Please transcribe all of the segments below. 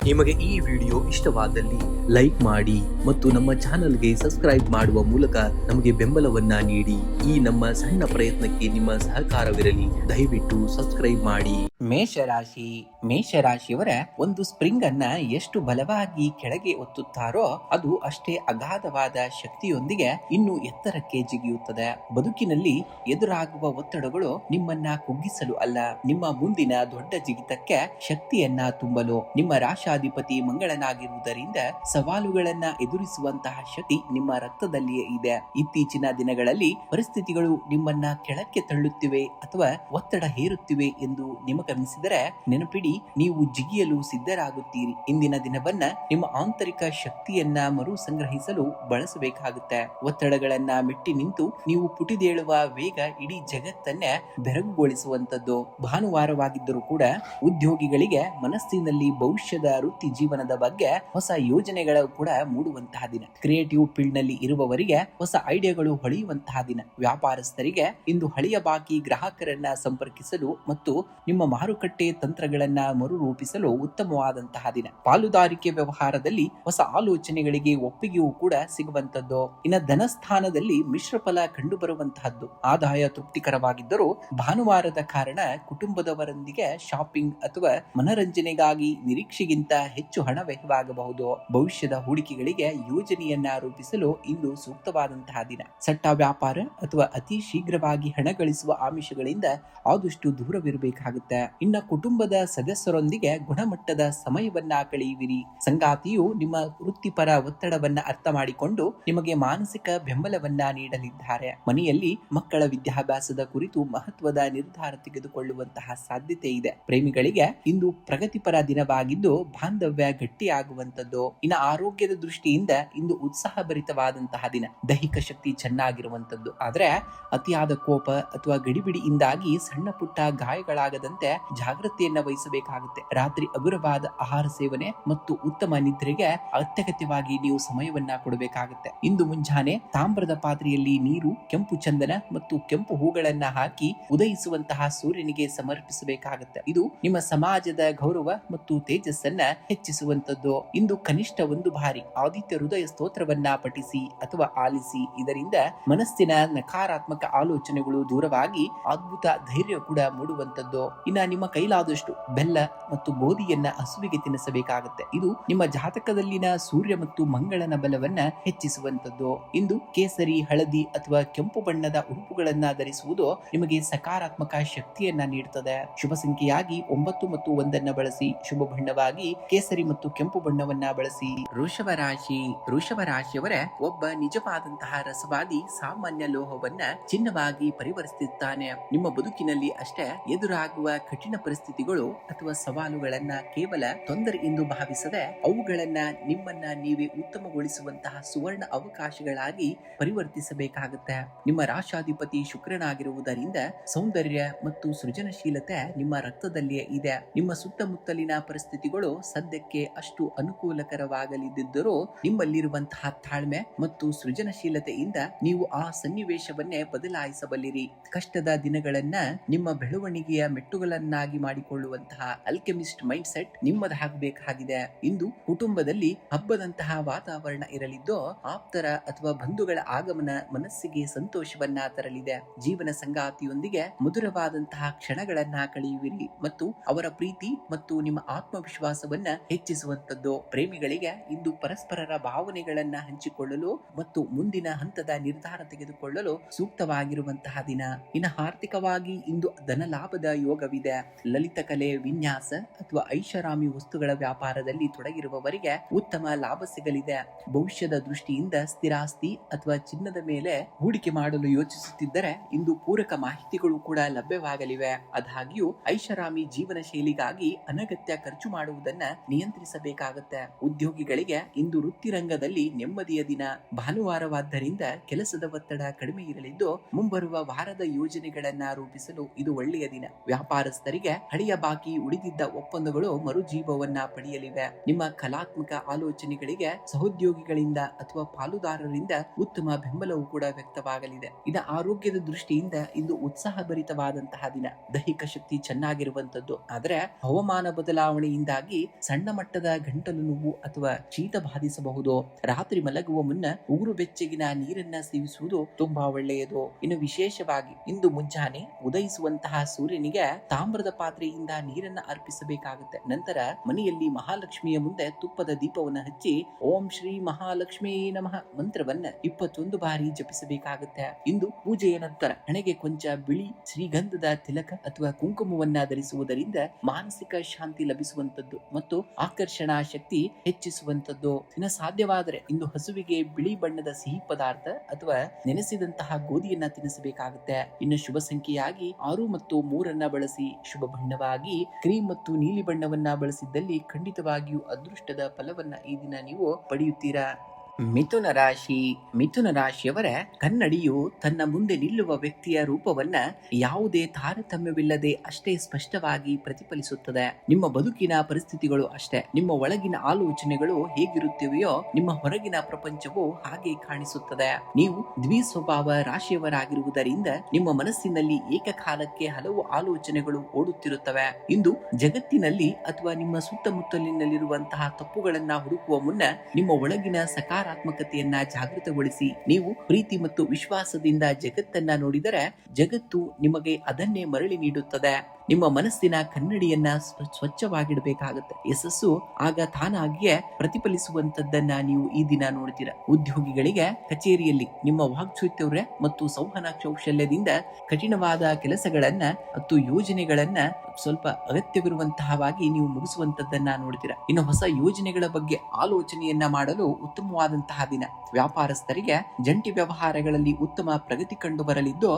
ನಿಮಗೆ ಈ ವಿಡಿಯೋ ಇಷ್ಟವಾದಲ್ಲಿ ಲೈಕ್ ಮಾಡಿ ಮತ್ತು ನಮ್ಮ ಚಾನಲ್ಗೆ ಸಬ್ಸ್ಕ್ರೈಬ್ ಮಾಡುವ ಮೂಲಕ ನಮಗೆ ಬೆಂಬಲವನ್ನ ನೀಡಿ. ಈ ನಮ್ಮ ಸಣ್ಣ ಪ್ರಯತ್ನಕ್ಕೆ ನಿಮ್ಮ ಸಹಕಾರವಿರಲಿ. ದಯವಿಟ್ಟು ಸಬ್ಸ್ಕ್ರೈಬ್ ಮಾಡಿ. ಮೇಷರಾಶಿಯವರ ಒಂದು ಸ್ಪ್ರಿಂಗ್ ಅನ್ನ ಎಷ್ಟು ಬಲವಾಗಿ ಕೆಳಗೆ ಒತ್ತುತ್ತಾರೋ ಅದು ಅಷ್ಟೇ ಅಗಾಧವಾದ ಶಕ್ತಿಯೊಂದಿಗೆ ಇನ್ನು ಎತ್ತರಕ್ಕೆ ಜಿಗಿಯುತ್ತದೆ. ಬದುಕಿನಲ್ಲಿ ಎದುರಾಗುವ ಒತ್ತಡಗಳು ನಿಮ್ಮನ್ನ ಕುಗ್ಗಿಸಲು ಅಲ್ಲ, ನಿಮ್ಮ ಮುಂದಿನ ದೊಡ್ಡ ಜಿಗಿತಕ್ಕೆ ಶಕ್ತಿಯನ್ನ ತುಂಬಲು. ನಿಮ್ಮ ರಾಶಾಧಿಪತಿ ಮಂಗಳನಾಗಿರುವುದರಿಂದ ಸವಾಲುಗಳನ್ನ ಎದುರಿಸುವಂತಹ ಶಕ್ತಿ ನಿಮ್ಮ ರಕ್ತದಲ್ಲಿಯೇ ಇದೆ. ಇತ್ತೀಚಿನ ದಿನಗಳಲ್ಲಿ ಪರಿಸ್ಥಿತಿಗಳು ನಿಮ್ಮನ್ನ ಕೆಳಕ್ಕೆ ತಳ್ಳುತ್ತಿವೆ ಅಥವಾ ಒತ್ತಡ ಹೇರುತ್ತಿವೆ ಎಂದು ನಿಮಗನಿಸಿದರೆ ನೆನಪಿಡಿ, ನೀವು ಜಿಗಿಯಲು ಸಿದ್ಧರಾಗುತ್ತೀರಿ. ಇಂದಿನ ದಿನವನ್ನ ನಿಮ್ಮ ಆಂತರಿಕ ಶಕ್ತಿಯನ್ನ ಮರು ಸಂಗ್ರಹಿಸಲು ಬಳಸಬೇಕಾಗುತ್ತೆ. ಒತ್ತಡಗಳನ್ನ ಮೆಟ್ಟಿ ನಿಂತು ನೀವು ಪುಟಿದೇಳುವ ವೇಗ ಇಡೀ ಜಗತ್ತನ್ನೇ ಬೆರಗುಗೊಳಿಸುವಂತದ್ದು. ಭಾನುವಾರವಾಗಿದ್ದರೂ ಕೂಡ ಉದ್ಯೋಗಿಗಳಿಗೆ ಮನಸ್ಸಿನಲ್ಲಿ ಭವಿಷ್ಯದ ವೃತ್ತಿ ಜೀವನದ ಬಗ್ಗೆ ಹೊಸ ಯೋಜನೆಗಳು ಕೂಡ ಮೂಡುವಂತಹ ದಿನ. ಕ್ರಿಯೇಟಿವ್ ಫೀಲ್ಡ್ ನಲ್ಲಿ ಇರುವವರಿಗೆ ಹೊಸ ಐಡಿಯಾಗಳು ಹೊಳೆಯುವಂತಹ ದಿನ. ವ್ಯಾಪಾರಸ್ಥರಿಗೆ ಇಂದು ಹಳೆಯ ಬಾಕಿ ಗ್ರಾಹಕರನ್ನ ಸಂಪರ್ಕಿಸಲು ಮತ್ತು ನಿಮ್ಮ ಮಾರುಕಟ್ಟೆ ತಂತ್ರಗಳನ್ನ ಮರುರೂಪಿಸಲು ಉತ್ತಮವಾದಂತಹ ದಿನ. ಪಾಲುದಾರಿಕೆ ವ್ಯವಹಾರದಲ್ಲಿ ಹೊಸ ಆಲೋಚನೆಗಳಿಗೆ ಒಪ್ಪಿಗೆಯೂ ಕೂಡ ಸಿಗುವಂತದ್ದು. ಇನ್ನು ಧನಸ್ಥಾನದಲ್ಲಿ ಮಿಶ್ರ ಫಲ ಕಂಡು ಬರುವಂತಹದ್ದು. ಆದಾಯ ತೃಪ್ತಿಕರವಾಗಿದ್ದರೂ ಭಾನುವಾರದ ಕಾರಣ ಕುಟುಂಬದವರೊಂದಿಗೆ ಶಾಪಿಂಗ್ ಅಥವಾ ಮನರಂಜನೆಗಾಗಿ ನಿರೀಕ್ಷೆಗಿಂತ ಹೆಚ್ಚು ಹಣ ವ್ಯಯವಾಗಬಹುದು. ಭವಿಷ್ಯದ ಹೂಡಿಕೆಗಳಿಗೆ ಯೋಜನೆಯನ್ನ ರೂಪಿಸಲು ಇಂದು ಸೂಕ್ತವಾದಂತಹ ದಿನ. ಸಟ್ಟ ವ್ಯಾಪಾರ ಅಥವಾ ಅತಿ ಶೀಘ್ರವಾಗಿ ಹಣ ಗಳಿಸುವ ಆಮಿಷಗಳಿಂದ ಆದಷ್ಟು ದೂರವಿರಬೇಕಾಗುತ್ತೆ. ಇನ್ನ ಕುಟುಂಬದ ಸದಸ್ಯರೊಂದಿಗೆ ಗುಣಮಟ್ಟದ ಸಮಯವನ್ನ ಕಳೆಯುವಿರಿ. ಸಂಗಾತಿಯು ನಿಮ್ಮ ವೃತ್ತಿಪರ ಒತ್ತಡವನ್ನ ಅರ್ಥ ಮಾಡಿಕೊಂಡು ನಿಮಗೆ ಮಾನಸಿಕ ಬೆಂಬಲವನ್ನ ನೀಡಲಿದ್ದಾರೆ. ಮನೆಯಲ್ಲಿ ಮಕ್ಕಳ ವಿದ್ಯಾಭ್ಯಾಸದ ಕುರಿತು ಮಹತ್ವದ ನಿರ್ಧಾರ ತೆಗೆದುಕೊಳ್ಳುವಂತಹ ಸಾಧ್ಯತೆ ಇದೆ. ಪ್ರೇಮಿಗಳಿಗೆ ಇಂದು ಪ್ರಗತಿಪರ ದಿನವಾಗಿದ್ದು ಬಾಂಧವ್ಯ ಗಟ್ಟಿಯಾಗುವಂತದ್ದು. ಇನ್ನು ಆರೋಗ್ಯದ ದೃಷ್ಟಿಯಿಂದ ಇಂದು ಉತ್ಸಾಹಭರಿತವಾದಂತಹ ದಿನ. ದೈಹಿಕ ಶಕ್ತಿ ಚೆನ್ನಾಗಿರುವಂತದ್ದು. ಆದ್ರೆ ಅತಿಯಾದ ಕೋಪ ಅಥವಾ ಗಡಿಬಿಡಿಯಿಂದಾಗಿ ಸಣ್ಣ ಪುಟ್ಟ ಗಾಯಗಳಾಗದಂತೆ ಜಾಗೃತಿಯನ್ನ ವಹಿಸಬೇಕಾಗುತ್ತೆ. ರಾತ್ರಿ ಹಗುರವಾದ ಆಹಾರ ಸೇವನೆ ಮತ್ತು ಉತ್ತಮ ನಿದ್ರೆಗೆ ಅತ್ಯಗತ್ಯವಾಗಿ ನೀವು ಸಮಯವನ್ನ ಕೊಡಬೇಕಾಗುತ್ತೆ. ಇಂದು ಮುಂಜಾನೆ ತಾಮ್ರದ ಪಾತ್ರೆಯಲ್ಲಿ ನೀರು, ಕೆಂಪು ಚಂದನ ಮತ್ತು ಕೆಂಪು ಹೂಗಳನ್ನ ಹಾಕಿ ಉದಯಿಸುವಂತಹ ಸೂರ್ಯನಿಗೆ ಸಮರ್ಪಿಸಬೇಕಾಗುತ್ತೆ. ಇದು ನಿಮ್ಮ ಸಮಾಜದ ಗೌರವ ಮತ್ತು ತೇಜಸ್ಸನ್ನ ಹೆಚ್ಚಿಸುವಂತದ್ದು. ಇಂದು ಕನಿಷ್ಠ ಒಂದು ಬಾರಿ ಆದಿತ್ಯ ಹೃದಯ ಸ್ತೋತ್ರವನ್ನ ಪಠಿಸಿ ಅಥವಾ ಆಲಿಸಿ. ಇದರಿಂದ ಮನಸ್ಸಿನ ನಕಾರಾತ್ಮಕ ಆಲೋಚನೆಗಳು ದೂರವಾಗಿ ಅದ್ಭುತ ಧೈರ್ಯ ಕೂಡ ಮೂಡುವಂತದ್ದು. ಇನ್ನ ನಿಮ್ಮ ಕೈಲಾದಷ್ಟು ಬೆಲ್ಲ ಮತ್ತು ಗೋಧಿಯನ್ನ ಹಸುವಿಗೆ ತಿನ್ನಿಸಬೇಕಾಗುತ್ತೆ. ಇದು ನಿಮ್ಮ ಜಾತಕದಲ್ಲಿನ ಸೂರ್ಯ ಮತ್ತು ಮಂಗಳನ ಬಲವನ್ನ ಹೆಚ್ಚಿಸುವಂತದ್ದು. ಇಂದು ಕೇಸರಿ, ಹಳದಿ ಅಥವಾ ಕೆಂಪು ಬಣ್ಣದ ಉಡುಪುಗಳನ್ನ ಧರಿಸುವುದು ನಿಮಗೆ ಸಕಾರಾತ್ಮಕ ಶಕ್ತಿಯನ್ನ ನೀಡುತ್ತದೆ. ಶುಭ ಸಂಖ್ಯೆಯಾಗಿ 9 ಮತ್ತು 1 ಬಳಸಿ. ಶುಭ ಬಣ್ಣವಾಗಿ ಕೇಸರಿ ಮತ್ತು ಕೆಂಪು ಬಣ್ಣವನ್ನ ಬಳಸಿ. ವೃಷಭ ರಾಶಿಯವರ ಒಬ್ಬ ನಿಜವಾದಂತಹ ರಸವಾದಿ ಸಾಮಾನ್ಯ ಲೋಹವನ್ನ ಚಿನ್ನವಾಗಿ ಪರಿವರ್ತಿಸುತ್ತಾನೆ. ನಿಮ್ಮ ಬದುಕಿನಲ್ಲಿ ಅಷ್ಟೇ ಎದುರಾಗುವ ಕಠಿಣ ಪರಿಸ್ಥಿತಿಗಳು ಅಥವಾ ಸವಾಲುಗಳನ್ನ ಕೇವಲ ತೊಂದರೆ ಎಂದು ಭಾವಿಸದೆ ಅವುಗಳನ್ನ ನಿಮ್ಮನ್ನ ನೀವೇ ಉತ್ತಮಗೊಳಿಸುವಂತಹ ಸುವರ್ಣ ಅವಕಾಶಗಳಾಗಿ ಪರಿವರ್ತಿಸಬೇಕಾಗುತ್ತೆ. ನಿಮ್ಮ ರಾಶಾಧಿಪತಿ ಶುಕ್ರನಾಗಿರುವುದರಿಂದ ಸೌಂದರ್ಯ ಮತ್ತು ಸೃಜನಶೀಲತೆ ನಿಮ್ಮ ರಕ್ತದಲ್ಲಿಯೇ ಇದೆ. ನಿಮ್ಮ ಸುತ್ತಮುತ್ತಲಿನ ಪರಿಸ್ಥಿತಿಗಳು ಸದ್ಯಕ್ಕೆ ಅಷ್ಟು ಅನುಕೂಲಕರವಾಗಲಿದ್ದರೂ ನಿಮ್ಮಲ್ಲಿರುವಂತಹ ತಾಳ್ಮೆ ಮತ್ತು ಸೃಜನಶೀಲತೆಯಿಂದ ನೀವು ಆ ಸನ್ನಿವೇಶವನ್ನೇ ಬದಲಾಯಿಸಬಲ್ಲಿರಿ. ಕಷ್ಟದ ದಿನಗಳನ್ನ ನಿಮ್ಮ ಬೆಳವಣಿಗೆಯ ಮೆಟ್ಟುಗಳನ್ನಾಗಿ ಮಾಡಿಕೊಳ್ಳುವಂತಹ ಅಲ್ಕೆಮಿಸ್ಟ್ ಮೈಂಡ್ ಸೆಟ್ ನಿಮ್ಮದಾಗಬೇಕಾಗಿದೆ. ಇಂದು ಕುಟುಂಬದಲ್ಲಿ ಹಬ್ಬದಂತಹ ವಾತಾವರಣ ಇರಲಿದ್ದು ಆಪ್ತರ ಅಥವಾ ಬಂಧುಗಳ ಆಗಮನ ಮನಸ್ಸಿಗೆ ಸಂತೋಷವನ್ನ ತರಲಿದೆ. ಜೀವನ ಸಂಗಾತಿಯೊಂದಿಗೆ ಮಧುರವಾದಂತಹ ಕ್ಷಣಗಳನ್ನ ಕಳೆಯುವಿರಿ ಮತ್ತು ಅವರ ಪ್ರೀತಿ ಮತ್ತು ನಿಮ್ಮ ಆತ್ಮವಿಶ್ವಾಸವನ್ನ ಹೆಚ್ಚಿಸುವಂತದ್ದು. ಪ್ರೇಮಿಗಳಿಗೆ ಇಂದು ಪರಸ್ಪರರ ಭಾವನೆಗಳನ್ನ ಹಂಚಿಕೊಳ್ಳಲು ಮತ್ತು ಮುಂದಿನ ಹಂತದ ನಿರ್ಧಾರ ತೆಗೆದುಕೊಳ್ಳಲು ಸೂಕ್ತವಾಗಿರುವಂತಹ ದಿನ. ಇನ್ನು ಆರ್ಥಿಕವಾಗಿ ಇಂದು ಧನ ಲಾಭದ ಯೋಗವಿದೆ. ಲಲಿತ ಕಲೆ, ವಿನ್ಯಾಸ ಅಥವಾ ಐಷಾರಾಮಿ ವಸ್ತುಗಳ ವ್ಯಾಪಾರದಲ್ಲಿ ತೊಡಗಿರುವವರಿಗೆ ಉತ್ತಮ ಲಾಭ ಸಿಗಲಿದೆ. ಭವಿಷ್ಯದ ದೃಷ್ಟಿಯಿಂದ ಸ್ಥಿರಾಸ್ತಿ ಅಥವಾ ಚಿನ್ನದ ಮೇಲೆ ಹೂಡಿಕೆ ಮಾಡಲು ಯೋಚಿಸುತ್ತಿದ್ದರೆ ಇಂದು ಪೂರಕ ಮಾಹಿತಿಗಳು ಕೂಡ ಲಭ್ಯವಾಗಲಿವೆ. ಆದಾಗ್ಯೂ ಐಷಾರಾಮಿ ಜೀವನ ಶೈಲಿಗಾಗಿ ಅನಗತ್ಯ ಖರ್ಚು ಮಾಡುವುದನ್ನ ನಿಯಂತ್ರಿಸಬೇಕಾಗುತ್ತೆ. ಉದ್ಯೋಗಿಗಳಿಗೆ ಇಂದು ವೃತ್ತಿ ರಂಗದಲ್ಲಿ ನೆಮ್ಮದಿಯ ದಿನ. ಭಾನುವಾರವಾದ್ದರಿಂದ ಕೆಲಸದ ಒತ್ತಡ ಕಡಿಮೆ ಇರಲಿದ್ದು ಮುಂಬರುವ ವಾರದ ಯೋಜನೆಗಳನ್ನ ರೂಪಿಸಲು ಇದು ಒಳ್ಳೆಯ ದಿನ. ವ್ಯಾಪಾರಸ್ಥರಿಗೆ ವ್ಯಾಪಾರಸ್ಥರಿಗೆ ಹಳೆಯ ಬಾಕಿ ಉಳಿದಿದ್ದ ಒಪ್ಪಂದಗಳು ಮರುಜೀವವನ್ನ ಪಡೆಯಲಿವೆ. ನಿಮ್ಮ ಕಲಾತ್ಮಕ ಆಲೋಚನೆಗಳಿಗೆ ಸಹೋದ್ಯೋಗಿಗಳಿಂದ ಅಥವಾ ಪಾಲುದಾರರಿಂದ ಉತ್ತಮ ಬೆಂಬಲವೂ ಕೂಡ ವ್ಯಕ್ತವಾಗಲಿದೆ. ಇನ್ನು ಆರೋಗ್ಯದ ದೃಷ್ಟಿಯಿಂದ ಇಂದು ಉತ್ಸಾಹಭರಿತವಾದಂತಹ ದಿನ. ದೈಹಿಕ ಶಕ್ತಿ ಚೆನ್ನಾಗಿರುವಂತದ್ದು. ಆದರೆ ಹವಾಮಾನ ಬದಲಾವಣೆಯಿಂದಾಗಿ ಸಣ್ಣ ಮಟ್ಟದ ಗಂಟಲು ನೋವು ಅಥವಾ ಶೀತ ಬಾಧಿಸಬಹುದು. ರಾತ್ರಿ ಮಲಗುವ ಮುನ್ನ ಉಗುರು ಬೆಚ್ಚಗಿನ ನೀರನ್ನ ಸೇವಿಸುವುದು ತುಂಬಾ ಒಳ್ಳೆಯದು. ಇನ್ನು ವಿಶೇಷವಾಗಿ ಇಂದು ಮುಂಜಾನೆ ಉದಯಿಸುವಂತಹ ಸೂರ್ಯನಿಗೆ ತಾಮ್ರದ ಪಾತ್ರೆಯಿಂದ ನೀರನ್ನ ಅರ್ಪಿಸಬೇಕಾಗುತ್ತೆ. ನಂತರ ಮನೆಯಲ್ಲಿ ಮಹಾಲಕ್ಷ್ಮಿಯ ಮುಂದೆ ತುಪ್ಪದ ದೀಪವನ್ನು ಹಚ್ಚಿ ಓಂ ಶ್ರೀ ಮಹಾಲಕ್ಷ್ಮೀ ನಮಃ ಮಂತ್ರವನ್ನ 21 ಬಾರಿ ಜಪಿಸಬೇಕಾಗುತ್ತೆ. ಇಂದು ಪೂಜೆಯ ನಂತರ ಹಣೆಗೆ ಕೊಂಚ ಬಿಳಿ ಶ್ರೀಗಂಧದ ತಿಲಕ ಅಥವಾ ಕುಂಕುಮವನ್ನ ಧರಿಸುವುದರಿಂದ ಮಾನಸಿಕ ಶಾಂತಿ ಲಭಿಸುವಂತದ್ದು ಮತ್ತು ಆಕರ್ಷಣಾ ಶಕ್ತಿ ಹೆಚ್ಚಿಸುವಂತದ್ದು. ಇನ್ನು ಸಾಧ್ಯವಾದರೆ ಇಂದು ಹಸುವಿಗೆ ಬಿಳಿ ಬಣ್ಣದ ಸಿಹಿ ಪದಾರ್ಥ ಅಥವಾ ನೆನೆಸಿದಂತಹ ಗೋಧಿಯನ್ನ ತಿನ್ನಿಸಬೇಕಾಗುತ್ತೆ. ಇನ್ನು ಶುಭ ಸಂಖ್ಯೆಯಾಗಿ 6 ಮತ್ತು 3 ಬಳಸಿ. ಶುಭ ಬಣ್ಣವಾಗಿ ಕ್ರೀಮ್ ಮತ್ತು ನೀಲಿ ಬಣ್ಣವನ್ನ ಬಳಸಿದ್ದಲ್ಲಿ ಖಂಡಿತವಾಗಿಯೂ ಅದೃಷ್ಟದ ಫಲವನ್ನ ಈ ದಿನ ನೀವು ಪಡೆಯುತ್ತೀರಾ. ಮಿಥುನ ರಾಶಿ. ಮಿಥುನ ರಾಶಿಯವರ ಕನ್ನಡಿಯು ತನ್ನ ಮುಂದೆ ನಿಲ್ಲುವ ವ್ಯಕ್ತಿಯ ರೂಪವನ್ನ ಯಾವುದೇ ತಾರತಮ್ಯವಿಲ್ಲದೆ ಅಷ್ಟೇ ಸ್ಪಷ್ಟವಾಗಿ ಪ್ರತಿಫಲಿಸುತ್ತದೆ. ನಿಮ್ಮ ಬದುಕಿನ ಪರಿಸ್ಥಿತಿಗಳು ಅಷ್ಟೇ. ನಿಮ್ಮ ಒಳಗಿನ ಆಲೋಚನೆಗಳು ಹೇಗಿರುತ್ತವೆಯೋ ನಿಮ್ಮ ಹೊರಗಿನ ಪ್ರಪಂಚವು ಹಾಗೆ ಕಾಣಿಸುತ್ತದೆ. ನೀವು ದ್ವಿಸ್ವಭಾವ ರಾಶಿಯವರಾಗಿರುವುದರಿಂದ ನಿಮ್ಮ ಮನಸ್ಸಿನಲ್ಲಿ ಏಕಕಾಲಕ್ಕೆ ಹಲವು ಆಲೋಚನೆಗಳು ಓಡುತ್ತಿರುತ್ತವೆ. ಇಂದು ಜಗತ್ತಿನಲ್ಲಿ ಅಥವಾ ನಿಮ್ಮ ಸುತ್ತಮುತ್ತಲಿನಲ್ಲಿರುವಂತಹ ತಪ್ಪುಗಳನ್ನ ಹುಡುಕುವ ಮುನ್ನ ನಿಮ್ಮ ಒಳಗಿನ ಸಕಾರಾತ್ಮಕತೆಯನ್ನ ಜಾಗೃತಗೊಳಿಸಿ. ನೀವು ಪ್ರೀತಿ ಮತ್ತು ವಿಶ್ವಾಸದಿಂದ ಜಗತ್ತನ್ನ ನೋಡಿದರೆ ಜಗತ್ತು ನಿಮಗೆ ಅದನ್ನೇ ಮರಳಿ ನೀಡುತ್ತದೆ. ನಿಮ್ಮ ಮನಸ್ಸಿನ ಕನ್ನಡಿಯನ್ನ ಸ್ವಚ್ಛವಾಗಿಡಬೇಕಾಗುತ್ತೆ. ಯಶಸ್ಸು ಆಗ ತಾನಾಗಿಯೇ ಪ್ರತಿಫಲಿಸುವಂತದ್ದನ್ನ ನೀವು ಈ ದಿನ ನೋಡ್ತೀರಾ. ಉದ್ಯೋಗಿಗಳಿಗೆ ಕಚೇರಿಯಲ್ಲಿ ನಿಮ್ಮ ವಾಕ್ಚಾತುರ್ಯ ಮತ್ತು ಸಂವಹನ ಕೌಶಲ್ಯದಿಂದ ಕಠಿಣವಾದ ಕೆಲಸಗಳನ್ನ ಮತ್ತು ಯೋಜನೆಗಳನ್ನ ಸ್ವಲ್ಪ ಅಗತ್ಯವಿರುವಂತಹವಾಗಿ ನೀವು ಮುಗಿಸುವಂತದ್ದನ್ನ ನೋಡ್ತೀರಾ. ಇನ್ನು ಹೊಸ ಯೋಜನೆಗಳ ಬಗ್ಗೆ ಆಲೋಚನೆಯನ್ನ ಮಾಡಲು ಉತ್ತಮವಾದಂತಹ ದಿನ. ವ್ಯಾಪಾರಸ್ಥರಿಗೆ ಜಂಟಿ ವ್ಯವಹಾರಗಳಲ್ಲಿ ಉತ್ತಮ ಪ್ರಗತಿ ಕಂಡು ಬರಲಿದ್ದು,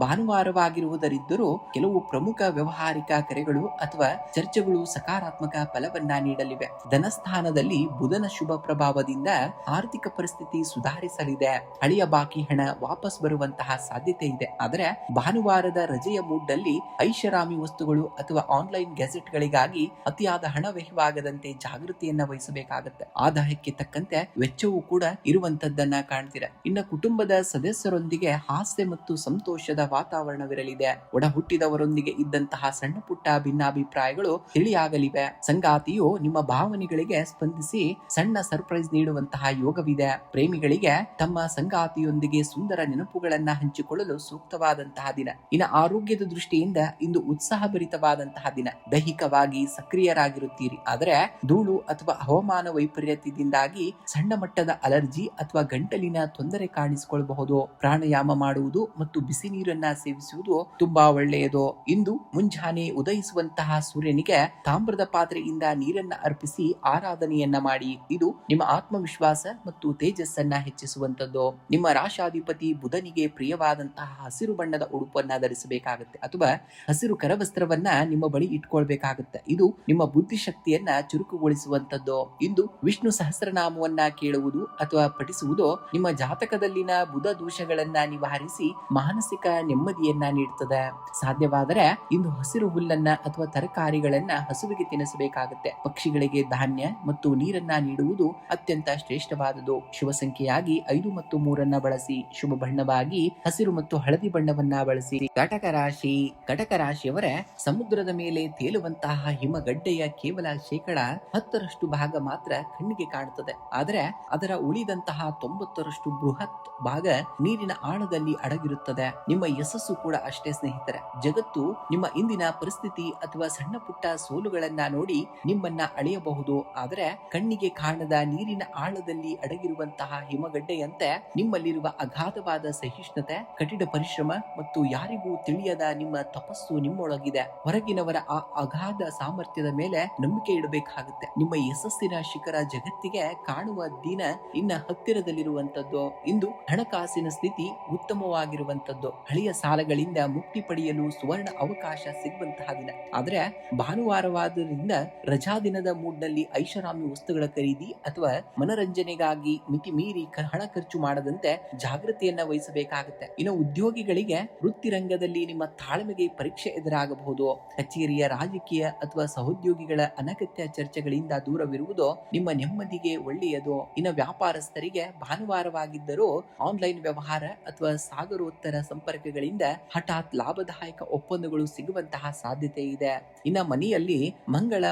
ಭಾನುವಾರವಾಗಿರುವುದರಿಂದಲೂ ಕೆಲವು ಪ್ರಮುಖ ವ್ಯವಹಾರಿಕ ಕರೆಗಳು ಅಥವಾ ಚರ್ಚೆಗಳು ಸಕಾರಾತ್ಮಕ ಫಲವನ್ನ ನೀಡಲಿವೆ. ಧನಸ್ಥಾನದಲ್ಲಿ ಬುಧನ ಶುಭ ಪ್ರಭಾವದಿಂದ ಆರ್ಥಿಕ ಪರಿಸ್ಥಿತಿ ಸುಧಾರಿಸಲಿದೆ. ಹಳೆಯ ಬಾಕಿ ಹಣ ವಾಪಸ್ ಬರುವಂತಹ ಸಾಧ್ಯತೆ ಇದೆ. ಆದರೆ ಭಾನುವಾರದ ರಜೆಯ ಮೂಡ್ನಲ್ಲಿ ಐಷಾರಾಮಿ ವಸ್ತುಗಳು ಅಥವಾ ಆನ್ಲೈನ್ ಗ್ಯಾಜೆಟ್ಗಳಿಗಾಗಿ ಅತಿಯಾದ ಹಣ ವ್ಯಯವಾಗದಂತೆ ಜಾಗೃತಿಯನ್ನ ವಹಿಸಬೇಕಾಗುತ್ತೆ. ಆದಾಯಕ್ಕೆ ತಕ್ಕಂತೆ ವೆಚ್ಚವೂ ಕೂಡ ಇರುವಂತದ್ದನ್ನ ಕಾಣ್ತೀರಾ. ಇನ್ನು ಕುಟುಂಬದ ಸದಸ್ಯರೊಂದಿಗೆ ಹಾಸ್ಯ ಮತ್ತು ಸಂತೋಷದ ವಾತಾವರಣವಿರಲಿದೆ. ಒಡ ಹುಟ್ಟಿದವರೊಂದಿಗೆ ಇದ್ದಂತಹ ಸಣ್ಣ ಪುಟ್ಟ ಭಿನ್ನಾಭಿಪ್ರಾಯಗಳು ತಿಳಿಯಾಗಲಿವೆ. ಸಂಗಾತಿಯು ನಿಮ್ಮ ಭಾವನೆಗಳಿಗೆ ಸ್ಪಂದಿಸಿ ಸಣ್ಣ ಸರ್ಪ್ರೈಸ್ ನೀಡುವಂತಹ ಯೋಗವಿದೆ. ಪ್ರೇಮಿಗಳಿಗೆ ತಮ್ಮ ಸಂಗಾತಿಯೊಂದಿಗೆ ಸುಂದರ ನೆನಪುಗಳನ್ನ ಹಂಚಿಕೊಳ್ಳಲು ಸೂಕ್ತವಾದಂತಹ ದಿನ. ಇನ್ನು ಆರೋಗ್ಯದ ದೃಷ್ಟಿಯಿಂದ ಇಂದು ಉತ್ಸಾಹಭರಿತವಾದಂತಹ ದಿನ. ದೈಹಿಕವಾಗಿ ಸಕ್ರಿಯರಾಗಿರುತ್ತೀರಿ. ಆದರೆ ಧೂಳು ಅಥವಾ ಹವಾಮಾನ ವೈಪರೀತ್ಯದಿಂದಾಗಿ ಸಣ್ಣ ಮಟ್ಟದ ಅಲರ್ಜಿ ಅಥವಾ ಗಂಟಲಿನ ತೊಂದರೆ ಕಾಣಿಸಿಕೊಳ್ಳಬಹುದು. ಪ್ರಾಣಾಯಾಮ ಮಾಡುವುದು ಮತ್ತು ಬಿಸಿ ನೀರನ್ನ ಸೇವಿಸುವುದು ತುಂಬಾ ಒಳ್ಳೆಯದು. ಇಂದು ಮುಂಜಾನೆ ಉದಯಿಸುವಂತಹ ಸೂರ್ಯನಿಗೆ ತಾಮ್ರದ ಪಾತ್ರೆಯಿಂದ ನೀರನ್ನ ಅರ್ಪಿಸಿ ಆರಾಧನೆಯನ್ನ ಮಾಡಿ. ಇದು ನಿಮ್ಮ ಆತ್ಮವಿಶ್ವಾಸ ಮತ್ತು ತೇಜಸ್ಸನ್ನ ಹೆಚ್ಚಿಸುವಂತದ್ದು. ನಿಮ್ಮ ರಾಶಾಧಿಪತಿ ಬುಧನಿಗೆ ಪ್ರಿಯವಾದಂತಹ ಹಸಿರು ಬಣ್ಣದ ಉಡುಪನ್ನ ಧರಿಸಬೇಕಾಗುತ್ತೆ ಅಥವಾ ಹಸಿರು ಕರವಸ್ತ್ರವನ್ನ ನಿಮ್ಮ ಬಳಿ ಇಟ್ಕೊಳ್ಬೇಕಾಗುತ್ತೆ. ಇದು ನಿಮ್ಮ ಬುದ್ಧಿಶಕ್ತಿಯನ್ನ ಚುರುಕುಗೊಳಿಸುವಂತದ್ದು. ಇಂದು ವಿಷ್ಣು ಸಹಸ್ರನಾಮವನ್ನ ಕೇಳುವುದು ಅಥವಾ ಪಠಿಸುವುದು ನಿಮ್ಮ ಜಾತಕದಲ್ಲಿನ ಬುಧ ದೋಷಗಳನ್ನ ನಿವಾರಿಸಿ ಮಾನಸಿಕ ನೆಮ್ಮದಿಯನ್ನ ನೀಡುತ್ತದೆ. ಸಾಧ್ಯವಾದರೆ ಇಂದು ಹಸಿರು ಹುಲ್ಲನ್ನ ಅಥವಾ ತರಕಾರಿಗಳನ್ನ ಹಸುವಿಗೆ ತಿನ್ನಿಸಬೇಕಾಗುತ್ತೆ. ಪಕ್ಷಿಗಳಿಗೆ ಧಾನ್ಯ ಮತ್ತು ನೀರನ್ನ ನೀಡುವುದು ಅತ್ಯಂತ ಶ್ರೇಷ್ಠವಾದುದು. ಶುಭ ಸಂಖ್ಯೆಯಾಗಿ 5 ಮತ್ತು 3 ಬಳಸಿ. ಶುಭ ಬಣ್ಣವಾಗಿ ಹಸಿರು ಮತ್ತು ಹಳದಿ ಬಣ್ಣವನ್ನ ಬಳಸಿ. ಕಟಕ ರಾಶಿ. ಕಟಕ ರಾಶಿಯವರ ಸಮುದ್ರದ ಮೇಲೆ ತೇಲುವಂತಹ ಹಿಮಗಡ್ಡೆಯ ಕೇವಲ 10% ಭಾಗ ಮಾತ್ರ ಕಣ್ಣಿಗೆ ಕಾಣುತ್ತದೆ. ಆದರೆ ಅದರ ಉಳಿದಂತಹ 90% ಬೃಹತ್ ಭಾಗ ನೀರಿನ ಆಳದಲ್ಲಿ ಅಡಗಿರುತ್ತದೆ. ನಿಮ್ಮ ಯಶಸ್ಸು ಕೂಡ ಅಷ್ಟೇ ಸ್ನೇಹಿತರೆ. ಜಗತ್ತು ನಿಮ್ಮ ಇಂದಿನ ಪರಿಸ್ಥಿತಿ ಅಥವಾ ಸಣ್ಣ ಪುಟ್ಟ ಸೋಲುಗಳನ್ನ ನೋಡಿ ನಿಮ್ಮನ್ನ ಅಳೆಯಬಹುದು. ಆದರೆ ಕಣ್ಣಿಗೆ ಕಾಣದ ನೀರಿನ ಆಳದಲ್ಲಿ ಅಡಗಿರುವಂತಹ ಹಿಮಗಡ್ಡೆಯಂತೆ ನಿಮ್ಮಲ್ಲಿರುವ ಅಗಾಧವಾದ ಸಹಿಷ್ಣುತೆ, ಕಠಿಣ ಪರಿಶ್ರಮ ಮತ್ತು ಯಾರಿಗೂ ತಿಳಿಯದ ನಿಮ್ಮ ತಪಸ್ಸು ನಿಮ್ಮೊಳಗಿದೆ. ಹೊರಗಿನವರ ಆ ಅಗಾಧ ಸಾಮರ್ಥ್ಯದ ಮೇಲೆ ನಂಬಿಕೆ ಇಡಬೇಕಾಗುತ್ತೆ. ನಿಮ್ಮ ಯಶಸ್ಸಿನ ಶಿಖರ ಜಗತ್ತಿಗೆ ಕಾಣುವ ದಿನ ಇನ್ನ ಹತ್ತಿರದಲ್ಲಿರುವಂತದ್ದು. ಇಂದು ಹಣಕಾಸಿನ ಸ್ಥಿತಿ ಉತ್ತಮವಾಗಿರುವಂತದ್ದು. ಹಳೆಯ ಸಾಲಗಳಿಂದ ಮುಕ್ತಿ ಪಡೆಯಲು ಸುವರ್ಣ ಅವಕಾಶ ಸಿಗುವಂತಹ ದಿನ. ಆದ್ರೆ ಭಾನುವಾರವಾದ್ದರಿಂದ ರಜಾ ದಿನದ ಮೂಡ್ನಲ್ಲಿ ಐಷಾರಾಮಿ ವಸ್ತುಗಳ ಖರೀದಿ ಅಥವಾ ಮನರಂಜನೆಗಾಗಿ ಮಿತಿ ಮೀರಿ ಹಣ ಖರ್ಚು ಮಾಡದಂತೆ ಜಾಗೃತಿಯನ್ನ ವಹಿಸಬೇಕಾಗುತ್ತೆ. ಇನ್ನು ಉದ್ಯೋಗಿಗಳಿಗೆ ವೃತ್ತಿ ರಂಗದಲ್ಲಿ ನಿಮ್ಮ ತಾಳ್ಮೆಗೆ ಪರೀಕ್ಷೆ ಎದುರಾಗಬಹುದು. ಕಚೇರಿಯ ರಾಜಕೀಯ ಅಥವಾ ಸಹೋದ್ಯೋಗಿಗಳ ಅನಗತ್ಯ ಚರ್ಚೆಗಳಿಂದ ದೂರವಿರುವುದು ನಿಮ್ಮ ನೆಮ್ಮದಿಗೆ ಒಳ್ಳೆಯದು. ಇನ್ನು ವ್ಯಾಪಾರಸ್ಥರಿಗೆ ಭಾನುವಾರವಾಗಿದ್ದರೂ ಆನ್ಲೈನ್ ವ್ಯವಹಾರ ಅಥವಾ ಸಾಗರೋತ್ತರ ಸಂಪರ್ಕಗಳಿಂದ ಹಠಾತ್ ಲಾಭದಾಯಕ ಒಪ್ಪಂದಗಳು ಸಿಗುವಂತಹ ಸಾಧ್ಯತೆ ಇದೆ. ಇನ್ನ ಮನೆಯಲ್ಲಿ ಮಕ್ಕಳ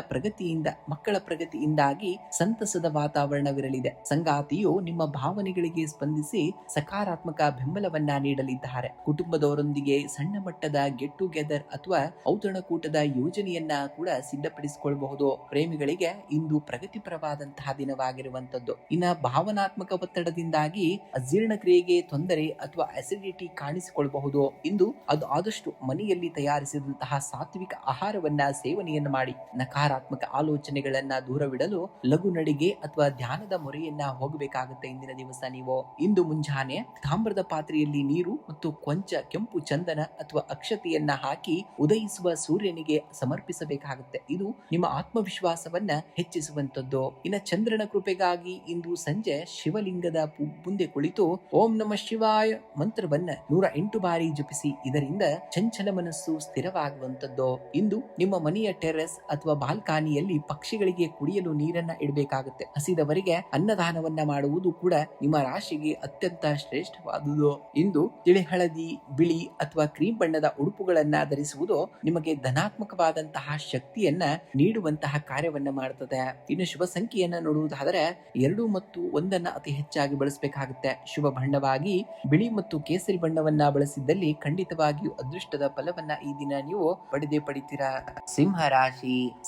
ಪ್ರಗತಿಯಿಂದಾಗಿ ಸಂತಸದ ವಾತಾವರಣವಿರಲಿದೆ. ಸಂಗಾತಿಯು ನಿಮ್ಮ ಭಾವನೆಗಳಿಗೆ ಸ್ಪಂದಿಸಿ ಸಕಾರಾತ್ಮಕ ಬೆಂಬಲವನ್ನ ನೀಡಲಿದ್ದಾರೆ. ಕುಟುಂಬದವರೊಂದಿಗೆ ಸಣ್ಣ ಮಟ್ಟದ ಗೆಟ್ ಟುಗೆದರ್ ಅಥವಾ ಔತಣಕೂಟದ ಯೋಜನೆಯನ್ನ ಕೂಡ ಸಿದ್ಧಪಡಿಸಿಕೊಳ್ಳಬಹುದು. ಪ್ರೇಮಿಗಳಿಗೆ ಇಂದು ಪ್ರಗತಿಪರವಾದಂತಹ ದಿನವಾಗಿರುವಂತದ್ದು. ಇನ್ನ ಭಾವನಾತ್ಮಕ ಒತ್ತಡದಿಂದಾಗಿ ಅಜೀರ್ಣಕ್ರಿಯೆಗೆ ತೊಂದರೆ ಅಥವಾ ಅಸಿಡಿಟಿ ಕಾಣಿಸಿಕೊಳ್ಳಬಹುದು. ಇಂದು ಅದು ಆದಷ್ಟು ಮನೆಯಲ್ಲಿ ತಯಾರಿಸಿದಂತಹ ಸಾತ್ವಿಕ ಆಹಾರವನ್ನ ಸೇವನೆಯನ್ನು ಮಾಡಿ. ನಕಾರಾತ್ಮಕ ಆಲೋಚನೆಗಳನ್ನ ದೂರವಿಡಲು ಲಘು ನಡಿಗೆ ಅಥವಾ ಧ್ಯಾನದ ಮೊರೆಯನ್ನ ಹೋಗಬೇಕಾಗುತ್ತೆ. ಇಂದಿನ ದಿವಸ ನೀವು ಇಂದು ಮುಂಜಾನೆ ತಾಮ್ರದ ಪಾತ್ರೆಯಲ್ಲಿ ನೀರು ಮತ್ತು ಕೊಂಚ ಕೆಂಪು ಚಂದನ ಅಥವಾ ಅಕ್ಷತೆಯನ್ನ ಹಾಕಿ ಉದಯಿಸುವ ಸೂರ್ಯನಿಗೆ ಸಮರ್ಪಿಸಬೇಕಾಗುತ್ತೆ. ಇದು ನಿಮ್ಮ ಆತ್ಮವಿಶ್ವಾಸವನ್ನ ಹೆಚ್ಚಿಸುವಂತದ್ದು. ಇನ್ನ ಚಂದ್ರನ ಕೃಪೆಗಾಗಿ ಇಂದು ಸಂಜೆ ಶಿವಲಿಂಗದ ಮುಂದೆ ಕುಳಿತು ಓಂ ನಮಃ ಶಿವಾಯ ಮಂತ್ರವನ್ನ 108 ಬಾರಿ ಜಪಿಸಿ. ಇದರಿಂದ ಚಂಚಲ ಮನಸ್ಸು ಸ್ಥಿರವಾಗುವಂತದ್ದು. ಇಂದು ನಿಮ್ಮ ಮನೆಯ ಟೆರೆಸ್ ಅಥವಾ ಬಾಲ್ಕಾನಿಯಲ್ಲಿ ಪಕ್ಷಿಗಳಿಗೆ ಕುಡಿಯಲು ನೀರನ್ನ ಇಡಬೇಕಾಗುತ್ತೆ. ಹಸಿದವರಿಗೆ ಅನ್ನದಾನವನ್ನ ಮಾಡುವುದು ಕೂಡ ನಿಮ್ಮ ರಾಶಿಗೆ ಅತ್ಯಂತ ಶ್ರೇಷ್ಠವಾದುದು. ಇಂದು ತಿಳಿ ಹಳದಿ, ಬಿಳಿ ಅಥವಾ ಕ್ರೀಮ್ ಬಣ್ಣದ ಉಡುಪುಗಳನ್ನ ಧರಿಸುವುದು ನಿಮಗೆ ಧನಾತ್ಮಕವಾದಂತಹ ಶಕ್ತಿಯನ್ನ ನೀಡುವಂತಹ ಕಾರ್ಯವನ್ನ ಮಾಡುತ್ತದೆ. ಇನ್ನು ಶುಭ ಸಂಖ್ಯೆಯನ್ನ ನೋಡುವುದಾದರೆ 2 ಮತ್ತು 1 ಅತಿ ಹೆಚ್ಚಾಗಿ ಬಳಸಬೇಕಾಗುತ್ತೆ. ಶುಭ ಬಣ್ಣವಾಗಿ ಬಿಳಿ ಮತ್ತು ಕೇಸರಿ ಬಣ್ಣವನ್ನ ಬಳಸಿದ್ದಲ್ಲಿ ಖಂಡಿತವಾಗಿಯೂ ಅದೃಷ್ಟದ ಫಲವನ್ನ ಈ ದಿನ ನೀವು ಪಡಿತೀರಾ.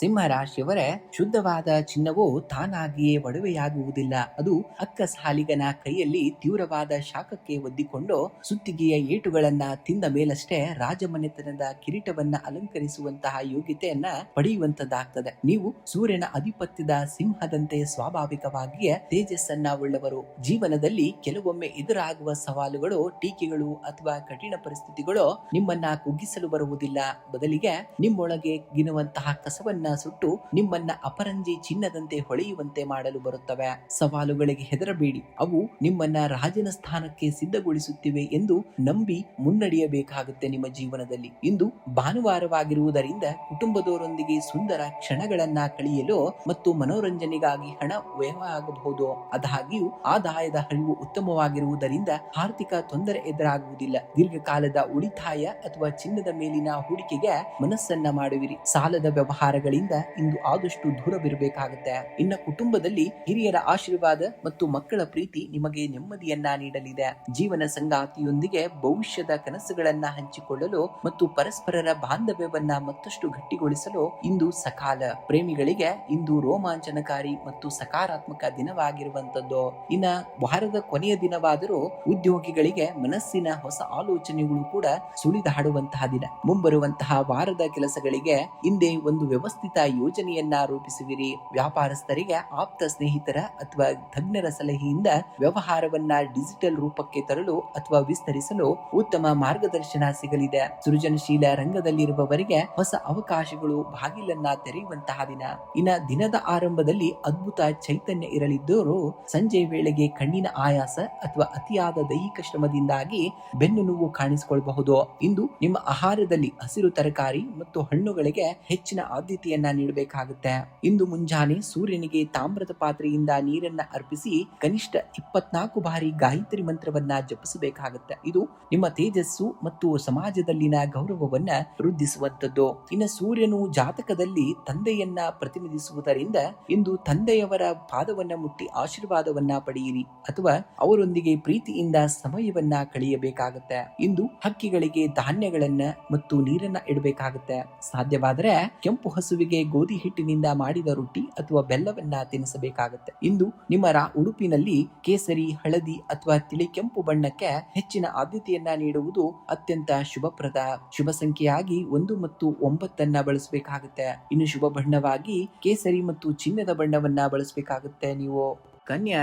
ಸಿಂಹರಾಶಿಯವರೇ, ಶುದ್ಧವಾದ ಚಿನ್ನವು ತಾನಾಗಿಯೇ ಒಡವೆಯಾಗುವುದಿಲ್ಲ. ಅದು ಅಕ್ಕ ಸಾಲಿಗನ ಕೈಯಲ್ಲಿ ತೀವ್ರವಾದ ಶಾಖಕ್ಕೆ ಒದ್ದಿಕೊಂಡು ಸುತ್ತಿಗೆಯ ಏಟುಗಳನ್ನ ತಿಂದ ಮೇಲಷ್ಟೇ ರಾಜಮನೆತನದ ಕಿರೀಟವನ್ನ ಅಲಂಕರಿಸುವಂತಹ ಯೋಗ್ಯತೆಯನ್ನ ಪಡೆಯುವಂತದ್ದಾಗ್ತದೆ. ನೀವು ಸೂರ್ಯನ ಅಧಿಪತ್ಯದ ಸಿಂಹದಂತೆ ಸ್ವಾಭಾವಿಕವಾಗಿಯೇ ತೇಜಸ್ಸನ್ನ ಉಳ್ಳವರು. ಜೀವನದಲ್ಲಿ ಕೆಲವೊಮ್ಮೆ ಎದುರಾಗುವ ಸವಾಲುಗಳು, ಟೀಕೆಗಳು ಅಥವಾ ಕಠಿಣ ಪರಿಸ್ಥಿತಿಗಳು ನಿಮ್ಮನ್ನ ಕುಗ್ಗಿಸಲು ಬರುವುದಿಲ್ಲ. ಬದಲಿಗೆ ನಿಮ್ಮೊಳಗೆ ಗಿನುವಂತಹ ಕಸವನ್ನ ಸುಟ್ಟು ನಿಮ್ಮನ್ನ ಅಪರಂಜಿ ಚಿನ್ನದಂತೆ ಹೊಳೆಯುವಂತೆ ಮಾಡಲು ಬರುತ್ತವೆ. ಸವಾಲುಗಳಿಗೆ ಹೆದರಬೇಡಿ, ಅವು ನಿಮ್ಮನ್ನ ರಾಜನ ಸ್ಥಾನಕ್ಕೆ ಸಿದ್ಧಗೊಳಿಸುತ್ತಿವೆ ಎಂದು ನಂಬಿ ಮುನ್ನಡೆಯಬೇಕಾಗುತ್ತೆ ನಿಮ್ಮ ಜೀವನದಲ್ಲಿ. ಇಂದು ಭಾನುವಾರವಾಗಿರುವುದರಿಂದ ಕುಟುಂಬದವರೊಂದಿಗೆ ಸುಂದರ ಕ್ಷಣಗಳನ್ನ ಕಳೆಯಲು ಮತ್ತು ಮನೋರಂಜನೆಗಾಗಿ ಹಣ ವ್ಯಯವಾಗಬಹುದು. ಆದಾಗ್ಯೂ ಆದಾಯದ ಹರಿವು ಉತ್ತಮವಾಗಿರುವುದರಿಂದ ಆರ್ಥಿಕ ತೊಂದರೆ ಎದುರಾಗುವುದಿಲ್ಲ. ದೀರ್ಘಕಾಲದ ಉಳಿತಾಯ ಅಥವಾ ಚಿನ್ನದ ಮೇಲಿನ ಹೂಡಿಕೆಗೆ ಮನಸ್ಸನ್ನ ಮಾಡುವಿರಿ. ಸಾಲದ ವ್ಯವಹಾರಗಳಿಂದ ಇಂದು ಆದಷ್ಟು ದೂರವಿರಬೇಕಾಗುತ್ತೆ. ಇನ್ನು ಕುಟುಂಬದಲ್ಲಿ ಹಿರಿಯರ ಆಶೀರ್ವಾದ ಮತ್ತು ಮಕ್ಕಳ ಪ್ರೀತಿ ನಿಮಗೆ ನೆಮ್ಮದಿಯನ್ನ ನೀಡಲಿದೆ. ಜೀವನ ಸಂಗಾತಿಯೊಂದಿಗೆ ಭವಿಷ್ಯದ ಕನಸುಗಳನ್ನ ಹಂಚಿಕೊಳ್ಳಲು ಮತ್ತು ಪರಸ್ಪರರ ಬಾಂಧವ್ಯವನ್ನ ಮತ್ತಷ್ಟು ಗಟ್ಟಿಗೊಳಿಸಲು ಇಂದು ಸಕಾಲ. ಪ್ರೇಮಿಗಳಿಗೆ ಇಂದು ರೋಮಾಂಚನಕಾರಿ ಮತ್ತು ಸಕಾರಾತ್ಮಕ ದಿನವಾಗಿರುವಂತದ್ದು. ಇನ್ನ ವಾರದ ಕೊನೆಯ ದಿನವಾದರೂ ಉದ್ಯೋಗಿಗಳಿಗೆ ಮನಸ್ಸಿನ ಹೊಸ ಆಲೋಚನೆಗಳು ಕೂಡ ಸುಳಿದಾಡುವಂತಹ ದಿನ. ಮುಂಬರುವಂತಹ ವಾರದ ಕೆಲಸಗಳಿಗೆ ಹಿಂದೆ ಒಂದು ವ್ಯವಸ್ಥಿತ ಯೋಜನೆಯನ್ನ ರೂಪಿಸುವಿರಿ. ವ್ಯಾಪಾರಸ್ಥರಿಗೆ ಆಪ್ತ ಸ್ನೇಹಿತರ ಅಥವಾ ತಜ್ಞರ ಸಲಹೆಯಿಂದ ವ್ಯವಹಾರವನ್ನ ಡಿಜಿಟಲ್ ರೂಪಕ್ಕೆ ತರಲು ಅಥವಾ ವಿಸ್ತರಿಸಲು ಉತ್ತಮ ಮಾರ್ಗದರ್ಶನ ಸಿಗಲಿದೆ. ಸೃಜನಶೀಲ ರಂಗದಲ್ಲಿರುವವರಿಗೆ ಹೊಸ ಅವಕಾಶಗಳು ಬಾಗಿಲನ್ನ ತೆರೆಯುವಂತಹ ದಿನ. ಇನ್ನ ದಿನದ ಆರಂಭದಲ್ಲಿ ಅದ್ಭುತ ಚೈತನ್ಯ ಇರಲಿದ್ದರೂ ಸಂಜೆ ವೇಳೆಗೆ ಕಣ್ಣಿನ ಆಯಾಸ ಅಥವಾ ಅತಿಯಾದ ದೈಹಿಕ ಶ್ರಮದಿಂದಾಗಿ ಬೆನ್ನು ನೋವು ಕಾಣಿಸಿಕೊಳ್ಳಬಹುದು. ಇಂದು ನಿಮ್ಮ ಆಹಾರದಲ್ಲಿ ಹಸಿರು ತರಕಾರಿ ಮತ್ತು ಹಣ್ಣುಗಳಿಗೆ ಹೆಚ್ಚಿನ ಆದ್ಯತೆಯನ್ನ ನೀಡಬೇಕಾಗುತ್ತೆ. ಇಂದು ಮುಂಜಾನೆ ಸೂರ್ಯನಿಗೆ ತಾಮ್ರದ ಪಾತ್ರೆಯಿಂದ ನೀರನ್ನ ಅರ್ಪಿಸಿ ಕನಿಷ್ಠ 24 ಬಾರಿ ಗಾಯತ್ರಿ ಮಂತ್ರವನ್ನ ಜಪಿಸಬೇಕಾಗುತ್ತೆ. ಇದು ನಿಮ್ಮ ತೇಜಸ್ಸು ಮತ್ತು ಸಮಾಜದಲ್ಲಿನ ಗೌರವವನ್ನ ವೃದ್ಧಿಸುವಂತದ್ದು. ಇನ್ನು ಸೂರ್ಯನು ಜಾತಕದಲ್ಲಿ ತಂದೆಯನ್ನ ಪ್ರತಿನಿಧಿಸುವುದರಿಂದ ಇಂದು ತಂದೆಯವರ ಪಾದವನ್ನ ಮುಟ್ಟಿ ಆಶೀರ್ವಾದವನ್ನ ಪಡೆಯಿರಿ ಅಥವಾ ಅವರೊಂದಿಗೆ ಪ್ರೀತಿಯಿಂದ ಸಮಯವನ್ನ ಕಳೆಯಬೇಕಾಗುತ್ತೆ. ಇಂದು ಹಕ್ಕಿಗಳಿಗೆ ಧಾನ್ಯಗಳನ್ನ ಮತ್ತು ನೀರನ್ನ ಇಡಬೇಕಾಗುತ್ತೆ. ಸಾಧ್ಯವಾದರೆ ಕೆಂಪು ಹಸುವಿಗೆ ಗೋಧಿ ಹಿಟ್ಟಿನಿಂದ ಮಾಡಿದ ರೊಟ್ಟಿ ಅಥವಾ ಬೆಲ್ಲವನ್ನ ತಿನ್ನಿಸಬೇಕಾಗುತ್ತೆ. ಇಂದು ನಿಮ್ಮ ಉಡುಪಿನಲ್ಲಿ ಕೇಸರಿ, ಹಳದಿ ಅಥವಾ ತಿಳಿ ಕೆಂಪು ಬಣ್ಣಕ್ಕೆ ಹೆಚ್ಚಿನ ಆದ್ಯತೆಯನ್ನ ನೀಡುವುದು ಅತ್ಯಂತ ಶುಭಪ್ರದ. ಶುಭ ಸಂಖ್ಯೆಯಾಗಿ 1 ಮತ್ತು 9 ಬಳಸಬೇಕಾಗುತ್ತೆ. ಇನ್ನು ಶುಭ ಬಣ್ಣವಾಗಿ ಕೇಸರಿ ಮತ್ತು ಚಿನ್ನದ ಬಣ್ಣವನ್ನ ಬಳಸಬೇಕಾಗುತ್ತೆ ನೀವು. ಕನ್ಯಾ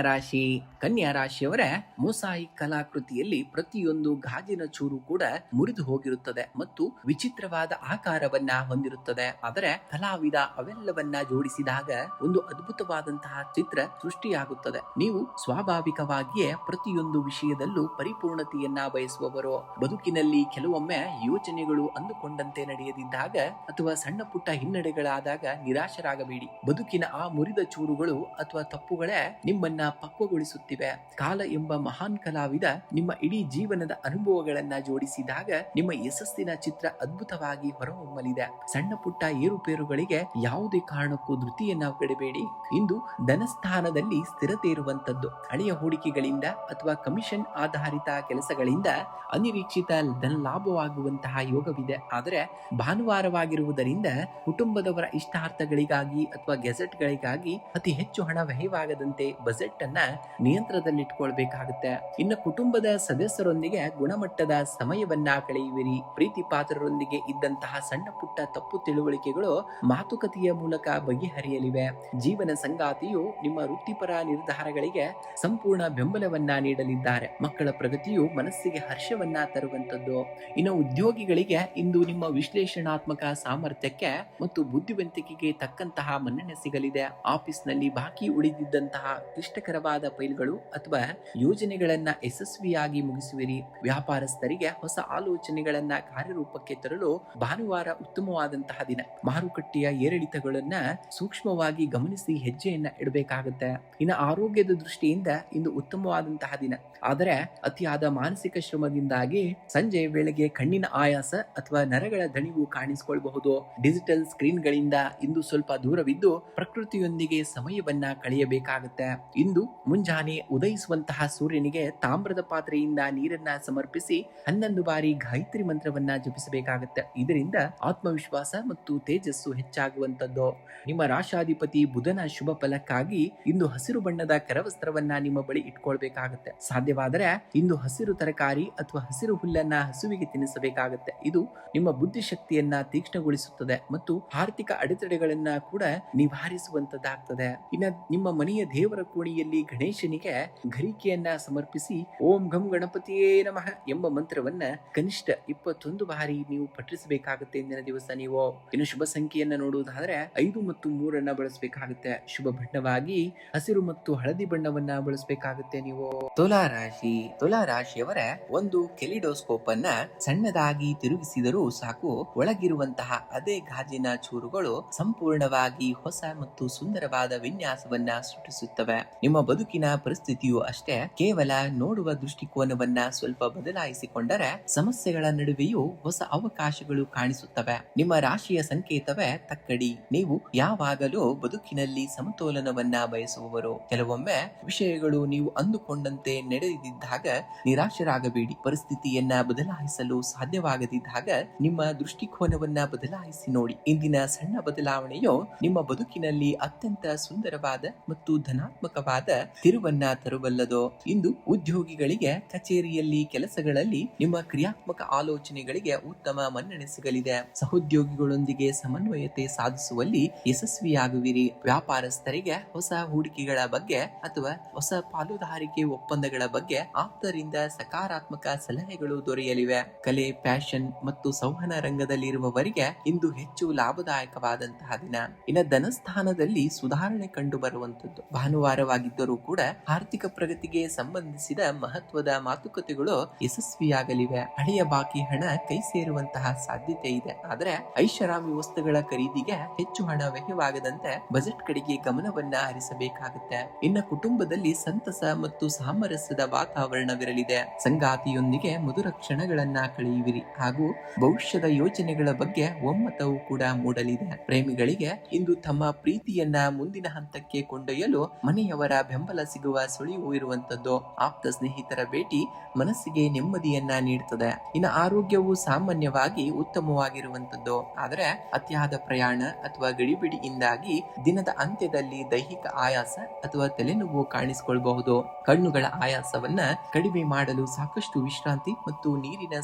ರಾಶಿಯವರ ಮೊಸಾಯಿಕ್ ಕಲಾಕೃತಿಯಲ್ಲಿ ಪ್ರತಿಯೊಂದು ಗಾಜಿನ ಚೂರು ಕೂಡ ಮುರಿದು ಹೋಗಿರುತ್ತದೆ ಮತ್ತು ವಿಚಿತ್ರವಾದ ಆಕಾರವನ್ನ ಹೊಂದಿರುತ್ತದೆ. ಆದರೆ ಕಲಾವಿದ ಅವೆಲ್ಲವನ್ನ ಜೋಡಿಸಿದಾಗ ಒಂದು ಅದ್ಭುತವಾದಂತಹ ಚಿತ್ರ ಸೃಷ್ಟಿಯಾಗುತ್ತದೆ. ನೀವು ಸ್ವಾಭಾವಿಕವಾಗಿಯೇ ಪ್ರತಿಯೊಂದು ವಿಷಯದಲ್ಲೂ ಪರಿಪೂರ್ಣತೆಯನ್ನ ಬಯಸುವವರು. ಬದುಕಿನಲ್ಲಿ ಕೆಲವೊಮ್ಮೆ ಯೋಚನೆಗಳು ಅಂದುಕೊಂಡಂತೆ ನಡೆಯದಿದ್ದಾಗ ಅಥವಾ ಸಣ್ಣ ಪುಟ್ಟ ಹಿನ್ನಡೆಗಳಾದಾಗ ನಿರಾಶರಾಗಬೇಡಿ. ಬದುಕಿನ ಆ ಮುರಿದ ಚೂರುಗಳು ಅಥವಾ ತಪ್ಪುಗಳೇ ನಿಮ್ಮನ್ನ ಪಕ್ವಗೊಳಿಸುತ್ತಿವೆ. ಕಾಲ ಎಂಬ ಮಹಾನ್ ಕಲಾವಿದ ನಿಮ್ಮ ಇಡೀ ಜೀವನದ ಅನುಭವಗಳನ್ನ ಜೋಡಿಸಿದಾಗ ನಿಮ್ಮ ಯಶಸ್ಸಿನ ಚಿತ್ರ ಅದ್ಭುತವಾಗಿ ಹೊರಹೊಮ್ಮಲಿದೆ. ಸಣ್ಣ ಪುಟ್ಟ ಏರುಪೇರುಗಳಿಗೆ ಯಾವುದೇ ಕಾರಣಕ್ಕೂ ಧೃತಿಯನ್ನ ಬಿಡಬೇಡಿ. ಇಂದು ಧನಸ್ಥಾನದಲ್ಲಿ ಸ್ಥಿರತೆ ಇರುವಂತದ್ದು. ಹಳೆಯ ಹೂಡಿಕೆಗಳಿಂದ ಅಥವಾ ಕಮಿಷನ್ ಆಧಾರಿತ ಕೆಲಸಗಳಿಂದ ಅನಿರೀಕ್ಷಿತ ಧನ ಲಾಭವಾಗುವಂತಹ ಯೋಗವಿದೆ. ಆದರೆ ಭಾನುವಾರವಾಗಿರುವುದರಿಂದ ಕುಟುಂಬದವರ ಇಷ್ಟಾರ್ಥಗಳಿಗಾಗಿ ಅಥವಾ ಗೆಜೆಟ್ಗಳಿಗಾಗಿ ಅತಿ ಹೆಚ್ಚು ಹಣ ವ್ಯಯವಾಗದಂತೆ ಬಜೆಟ್ ಅನ್ನ ನಿಯಂತ್ರಣದಲ್ಲಿಟ್ಕೊಳ್ಬೇಕಾಗುತ್ತೆ. ಇನ್ನು ಕುಟುಂಬದ ಸದಸ್ಯರೊಂದಿಗೆ ಗುಣಮಟ್ಟದ ಸಮಯವನ್ನ ಕಳೆಯುವಿರಿ. ಪ್ರೀತಿ ಪಾತ್ರರೊಂದಿಗೆ ಇದ್ದಂತಹ ಸಣ್ಣ ಪುಟ್ಟ ತಪ್ಪು ತಿಳುವಳಿಕೆಗಳು ಮಾತುಕತೆಯ ಮೂಲಕ ಬಗೆಹರಿಯಲಿವೆ. ಜೀವನ ಸಂಗಾತಿಯು ನಿಮ್ಮ ವೃತ್ತಿಪರ ನಿರ್ಧಾರಗಳಿಗೆ ಸಂಪೂರ್ಣ ಬೆಂಬಲವನ್ನ ನೀಡಲಿದ್ದಾರೆ. ಮಕ್ಕಳ ಪ್ರಗತಿಯು ಮನಸ್ಸಿಗೆ ಹರ್ಷವನ್ನ ತರುವಂತದ್ದು. ಇನ್ನು ಉದ್ಯೋಗಿಗಳಿಗೆ ಇಂದು ನಿಮ್ಮ ವಿಶ್ಲೇಷಣಾತ್ಮಕ ಸಾಮರ್ಥ್ಯಕ್ಕೆ ಮತ್ತು ಬುದ್ಧಿವಂತಿಕೆಗೆ ತಕ್ಕಂತಹ ಮನ್ನಣೆ ಸಿಗಲಿದೆ. ಆಫೀಸ್ನಲ್ಲಿ ಬಾಕಿ ಉಳಿದಿದ್ದಂತಹ ಕ್ಲಿಷ್ಟಕರವಾದ ಫೈಲ್ಗಳು ಅಥವಾ ಯೋಜನೆಗಳನ್ನ ಯಶಸ್ವಿಯಾಗಿ ಮುಗಿಸುವಿರಿ. ವ್ಯಾಪಾರಸ್ಥರಿಗೆ ಹೊಸ ಆಲೋಚನೆಗಳನ್ನ ಕಾರ್ಯರೂಪಕ್ಕೆ ತರಲು ಭಾನುವಾರ ಉತ್ತಮವಾದಂತಹ ದಿನ. ಮಾರುಕಟ್ಟೆಯ ಏರಿಳಿತಗಳನ್ನ ಸೂಕ್ಷ್ಮವಾಗಿ ಗಮನಿಸಿ ಹೆಜ್ಜೆಯನ್ನ ಇಡಬೇಕಾಗುತ್ತೆ. ಇನ್ನು ಆರೋಗ್ಯದ ದೃಷ್ಟಿಯಿಂದ ಇಂದು ಉತ್ತಮವಾದಂತಹ ದಿನ. ಆದರೆ ಅತಿಯಾದ ಮಾನಸಿಕ ಶ್ರಮದಿಂದಾಗಿ ಸಂಜೆ ವೇಳೆಗೆ ಕಣ್ಣಿನ ಆಯಾಸ ಅಥವಾ ನರಗಳ ದಣಿವು ಕಾಣಿಸಿಕೊಳ್ಳಬಹುದು. ಡಿಜಿಟಲ್ ಸ್ಕ್ರೀನ್ಗಳಿಂದ ಇಂದು ಸ್ವಲ್ಪ ದೂರವಿದ್ದು ಪ್ರಕೃತಿಯೊಂದಿಗೆ ಸಮಯವನ್ನ ಕಳೆಯಬೇಕಾಗುತ್ತೆ. ಇಂದು ಮುಂಜಾನೆ ಉದಯಿಸುವಂತಹ ಸೂರ್ಯನಿಗೆ ತಾಮ್ರದ ಪಾತ್ರೆಯಿಂದ ನೀರನ್ನ ಸಮರ್ಪಿಸಿ 11 ಬಾರಿ ಗಾಯತ್ರಿ ಮಂತ್ರವನ್ನ ಜಪಿಸಬೇಕಾಗುತ್ತೆ. ಇದರಿಂದ ಆತ್ಮವಿಶ್ವಾಸ ಮತ್ತು ತೇಜಸ್ಸು ಹೆಚ್ಚಾಗುವಂತದ್ದು. ನಿಮ್ಮ ರಾಶಾಧಿಪತಿ ಬುಧನ ಶುಭ ಫಲಕ್ಕಾಗಿ ಇಂದು ಹಸಿರು ಬಣ್ಣದ ಕರವಸ್ತ್ರವನ್ನ ನಿಮ್ಮ ಬಳಿ ಇಟ್ಕೊಳ್ಬೇಕಾಗುತ್ತೆ. ಸಾಧ್ಯವಾದರೆ ಇಂದು ಹಸಿರು ತರಕಾರಿ ಅಥವಾ ಹಸಿರು ಹುಲ್ಲನ್ನ ಹಸುವಿಗೆ ತಿನ್ನಿಸಬೇಕಾಗುತ್ತೆ. ಇದು ನಿಮ್ಮ ಬುದ್ಧಿಶಕ್ತಿಯನ್ನ ತೀಕ್ಷ್ಣಗೊಳಿಸುತ್ತದೆ ಮತ್ತು ಆರ್ಥಿಕ ಅಡೆತಡೆಗಳನ್ನ ಕೂಡ ನಿವಾರಿಸುವಂತದ್ದಾಗ್ತದೆ. ಇನ್ನ ನಿಮ್ಮ ಮನೆಯ ದೇವರ ಕೋಣೆಯಲ್ಲಿ ಗಣೇಶನಿಗೆ ಘರಿಕೆಯನ್ನ ಸಮರ್ಪಿಸಿ ಓಂ ಘಂ ಗಣಪತಿಯೇ ನಮಃ ಎಂಬ ಮಂತ್ರವನ್ನ ಕನಿಷ್ಠ 21 ಬಾರಿ ನೀವು ಪಠಿಸಬೇಕಾಗುತ್ತೆ ಇಂದಿನ ದಿವಸ. ನೀವು ಇನ್ನು ಶುಭ ಸಂಖ್ಯೆಯನ್ನ ನೋಡುವುದಾದ್ರೆ 5 ಮತ್ತು 3 ಬಳಸಬೇಕಾಗುತ್ತೆ. ಶುಭ ಬಣ್ಣವಾಗಿ ಹಸಿರು ಮತ್ತು ಹಳದಿ ಬಣ್ಣವನ್ನ ಬಳಸಬೇಕಾಗುತ್ತೆ. ನೀವು ತುಲಾ ರಾಶಿಯವರ ಒಂದು ಕೆಲಿಡೋಸ್ಕೋಪ್ ಅನ್ನ ಸಣ್ಣದಾಗಿ ತಿರುಗಿಸಿದರೂ ಸಾಕು, ಒಳಗಿರುವಂತಹ ಅದೇ ಗಾಜಿನ ಚೂರುಗಳು ಸಂಪೂರ್ಣವಾಗಿ ಹೊಸ ಮತ್ತು ಸುಂದರವಾದ ವಿನ್ಯಾಸವನ್ನ ಸೃಷ್ಟಿಸುತ್ತವೆ. ನಿಮ್ಮ ಬದುಕಿನ ಪರಿಸ್ಥಿತಿಯು ಅಷ್ಟೇ. ಕೇವಲ ನೋಡುವ ದೃಷ್ಟಿಕೋನವನ್ನ ಸ್ವಲ್ಪ ಬದಲಾಯಿಸಿಕೊಂಡರೆ ಸಮಸ್ಯೆಗಳ ನಡುವೆಯೂ ಹೊಸ ಅವಕಾಶಗಳು ಕಾಣಿಸುತ್ತವೆ. ನಿಮ್ಮ ರಾಶಿಯ ಸಂಕೇತವೇ ತಕ್ಕಡಿ. ನೀವು ಯಾವಾಗಲೂ ಬದುಕಿನಲ್ಲಿ ಸಮತೋಲನವನ್ನ ಬಯಸುವವರು. ಕೆಲವೊಮ್ಮೆ ವಿಷಯಗಳು ನೀವು ಅಂದುಕೊಂಡಂತೆ ನಡೆದಿದ್ದಾಗ ನಿರಾಶರಾಗಬೇಡಿ. ಪರಿಸ್ಥಿತಿಯನ್ನ ಬದಲಾಯಿಸಲು ಸಾಧ್ಯವಾಗದಿದ್ದಾಗ ನಿಮ್ಮ ದೃಷ್ಟಿಕೋನವನ್ನ ಬದಲಾಯಿಸಿ ನೋಡಿ. ಇಂದಿನ ಸಣ್ಣ ಬದಲಾವಣೆಯು ನಿಮ್ಮ ಬದುಕಿನಲ್ಲಿ ಅತ್ಯಂತ ಸುಂದರವಾದ ಮತ್ತು ಧನಾತ್ಮಕವಾದ ತಿರುವನ್ನ ತರಬಲ್ಲದು. ಇಂದು ಉದ್ಯೋಗಿಗಳಿಗೆ ಕಚೇರಿಯಲ್ಲಿ ಕೆಲಸಗಳಲ್ಲಿ ನಿಮ್ಮ ಕ್ರಿಯಾತ್ಮಕ ಆಲೋಚನೆಗಳಿಗೆ ಉತ್ತಮ ಮನ್ನಣೆ ಸಿಗಲಿದೆ. ಸಹೋದ್ಯೋಗಿಗಳೊಂದಿಗೆ ಸಮನ್ವಯತೆ ಸಾಧಿಸುವಲ್ಲಿ ಯಶಸ್ವಿಯಾಗುವಿರಿ. ವ್ಯಾಪಾರಸ್ಥರಿಗೆ ಹೊಸ ಹೂಡಿಕೆಗಳ ಬಗ್ಗೆ ಅಥವಾ ಹೊಸ ಪಾಲುದಾರಿಕೆ ಒಪ್ಪಂದಗಳ ಬಗ್ಗೆ ಆಪ್ತರಿಂದ ಸಕಾರಾತ್ಮಕ ಸಲಹೆಗಳು ದೊರೆಯಲಿವೆ. ಕಲೆ, ಫ್ಯಾಷನ್ ಮತ್ತು ಸಂವಹನ ರಂಗದಲ್ಲಿರುವವರಿಗೆ ಇಂದು ಹೆಚ್ಚು ಲಾಭದಾಯಕವಾದಂತಹ ದಿನ. ಇನ್ನು ಧನಸ್ಥಾನದಲ್ಲಿ ಸುಧಾರಣೆ ಕಂಡು ಬರುವಂತದ್ದು. ಭಾನುವಾರವಾಗಿದ್ದರೂ ಕೂಡ ಆರ್ಥಿಕ ಪ್ರಗತಿಗೆ ಸಂಬಂಧಿಸಿದ ಮಹತ್ವದ ಮಾತುಕತೆಗಳು ಯಶಸ್ವಿಯಾಗಲಿವೆ. ಹಳೆಯ ಬಾಕಿ ಹಣ ಕೈ ಸೇರುವಂತಹ ಸಾಧ್ಯತೆ ಇದೆ. ಆದರೆ ಐಷಾರಾಮಿ ವಸ್ತುಗಳ ಖರೀದಿಗೆ ಹೆಚ್ಚು ಹಣ ವ್ಯಯವಾಗದಂತೆ ಬಜೆಟ್ ಕಡೆಗೆ ಗಮನವನ್ನ ಹರಿಸಬೇಕಾಗುತ್ತೆ. ಇನ್ನು ಕುಟುಂಬದಲ್ಲಿ ಸಂತಸ ಮತ್ತು ಸಾಮರಸ್ಯದ ವಾತಾವರಣವಿರಲಿದೆ. ಸಂಗಾತಿಯೊಂದಿಗೆ ಮಧುರ ಕ್ಷಣಗಳನ್ನ ಕಳೆಯುವಿರಿ ಹಾಗೂ ಭವಿಷ್ಯದ ಯೋಜನೆಗಳ ಬಗ್ಗೆ ಒಮ್ಮತವು ಕೂಡ ಮೂಡಲಿದೆ. ಪ್ರೇಮಿಗಳಿಗೆ ಇಂದು ತಮ್ಮ ಪ್ರೀತಿಯನ್ನ ಮುಂದಿನ ಹಂತಕ್ಕೆ ಕೊಂಡೊಯ್ಯಲು ಮನೆಯವರ ಬೆಂಬಲ ಸಿಗುವ ಸುಳಿವು ಇರುವಂತದ್ದು. ಆಪ್ತ ಸ್ನೇಹಿತರ ಭೇಟಿ ಮನಸ್ಸಿಗೆ ನೆಮ್ಮದಿಯನ್ನ ನೀಡುತ್ತದೆ. ಇನ್ನು ಆರೋಗ್ಯವು ಸಾಮಾನ್ಯವಾಗಿ ಉತ್ತಮವಾಗಿರುವಂತದ್ದು. ಆದರೆ ಅತಿಯಾದ ಪ್ರಯಾಣ ಅಥವಾ ಗಡಿಬಿಡಿಯಿಂದಾಗಿ ದಿನದ ಅಂತ್ಯದಲ್ಲಿ ದೈಹಿಕ ಆಯಾಸ ಅಥವಾ ತಲೆನೋವು ಕಾಣಿಸಿಕೊಳ್ಳಬಹುದು. ಕಣ್ಣುಗಳ ಆಯಾಸವನ್ನ ಕಡಿಮೆ ಮಾಡಲು ಸಾಕಷ್ಟು ವಿಶ್ರಾಂತಿ ಮತ್ತು ನೀರಿನ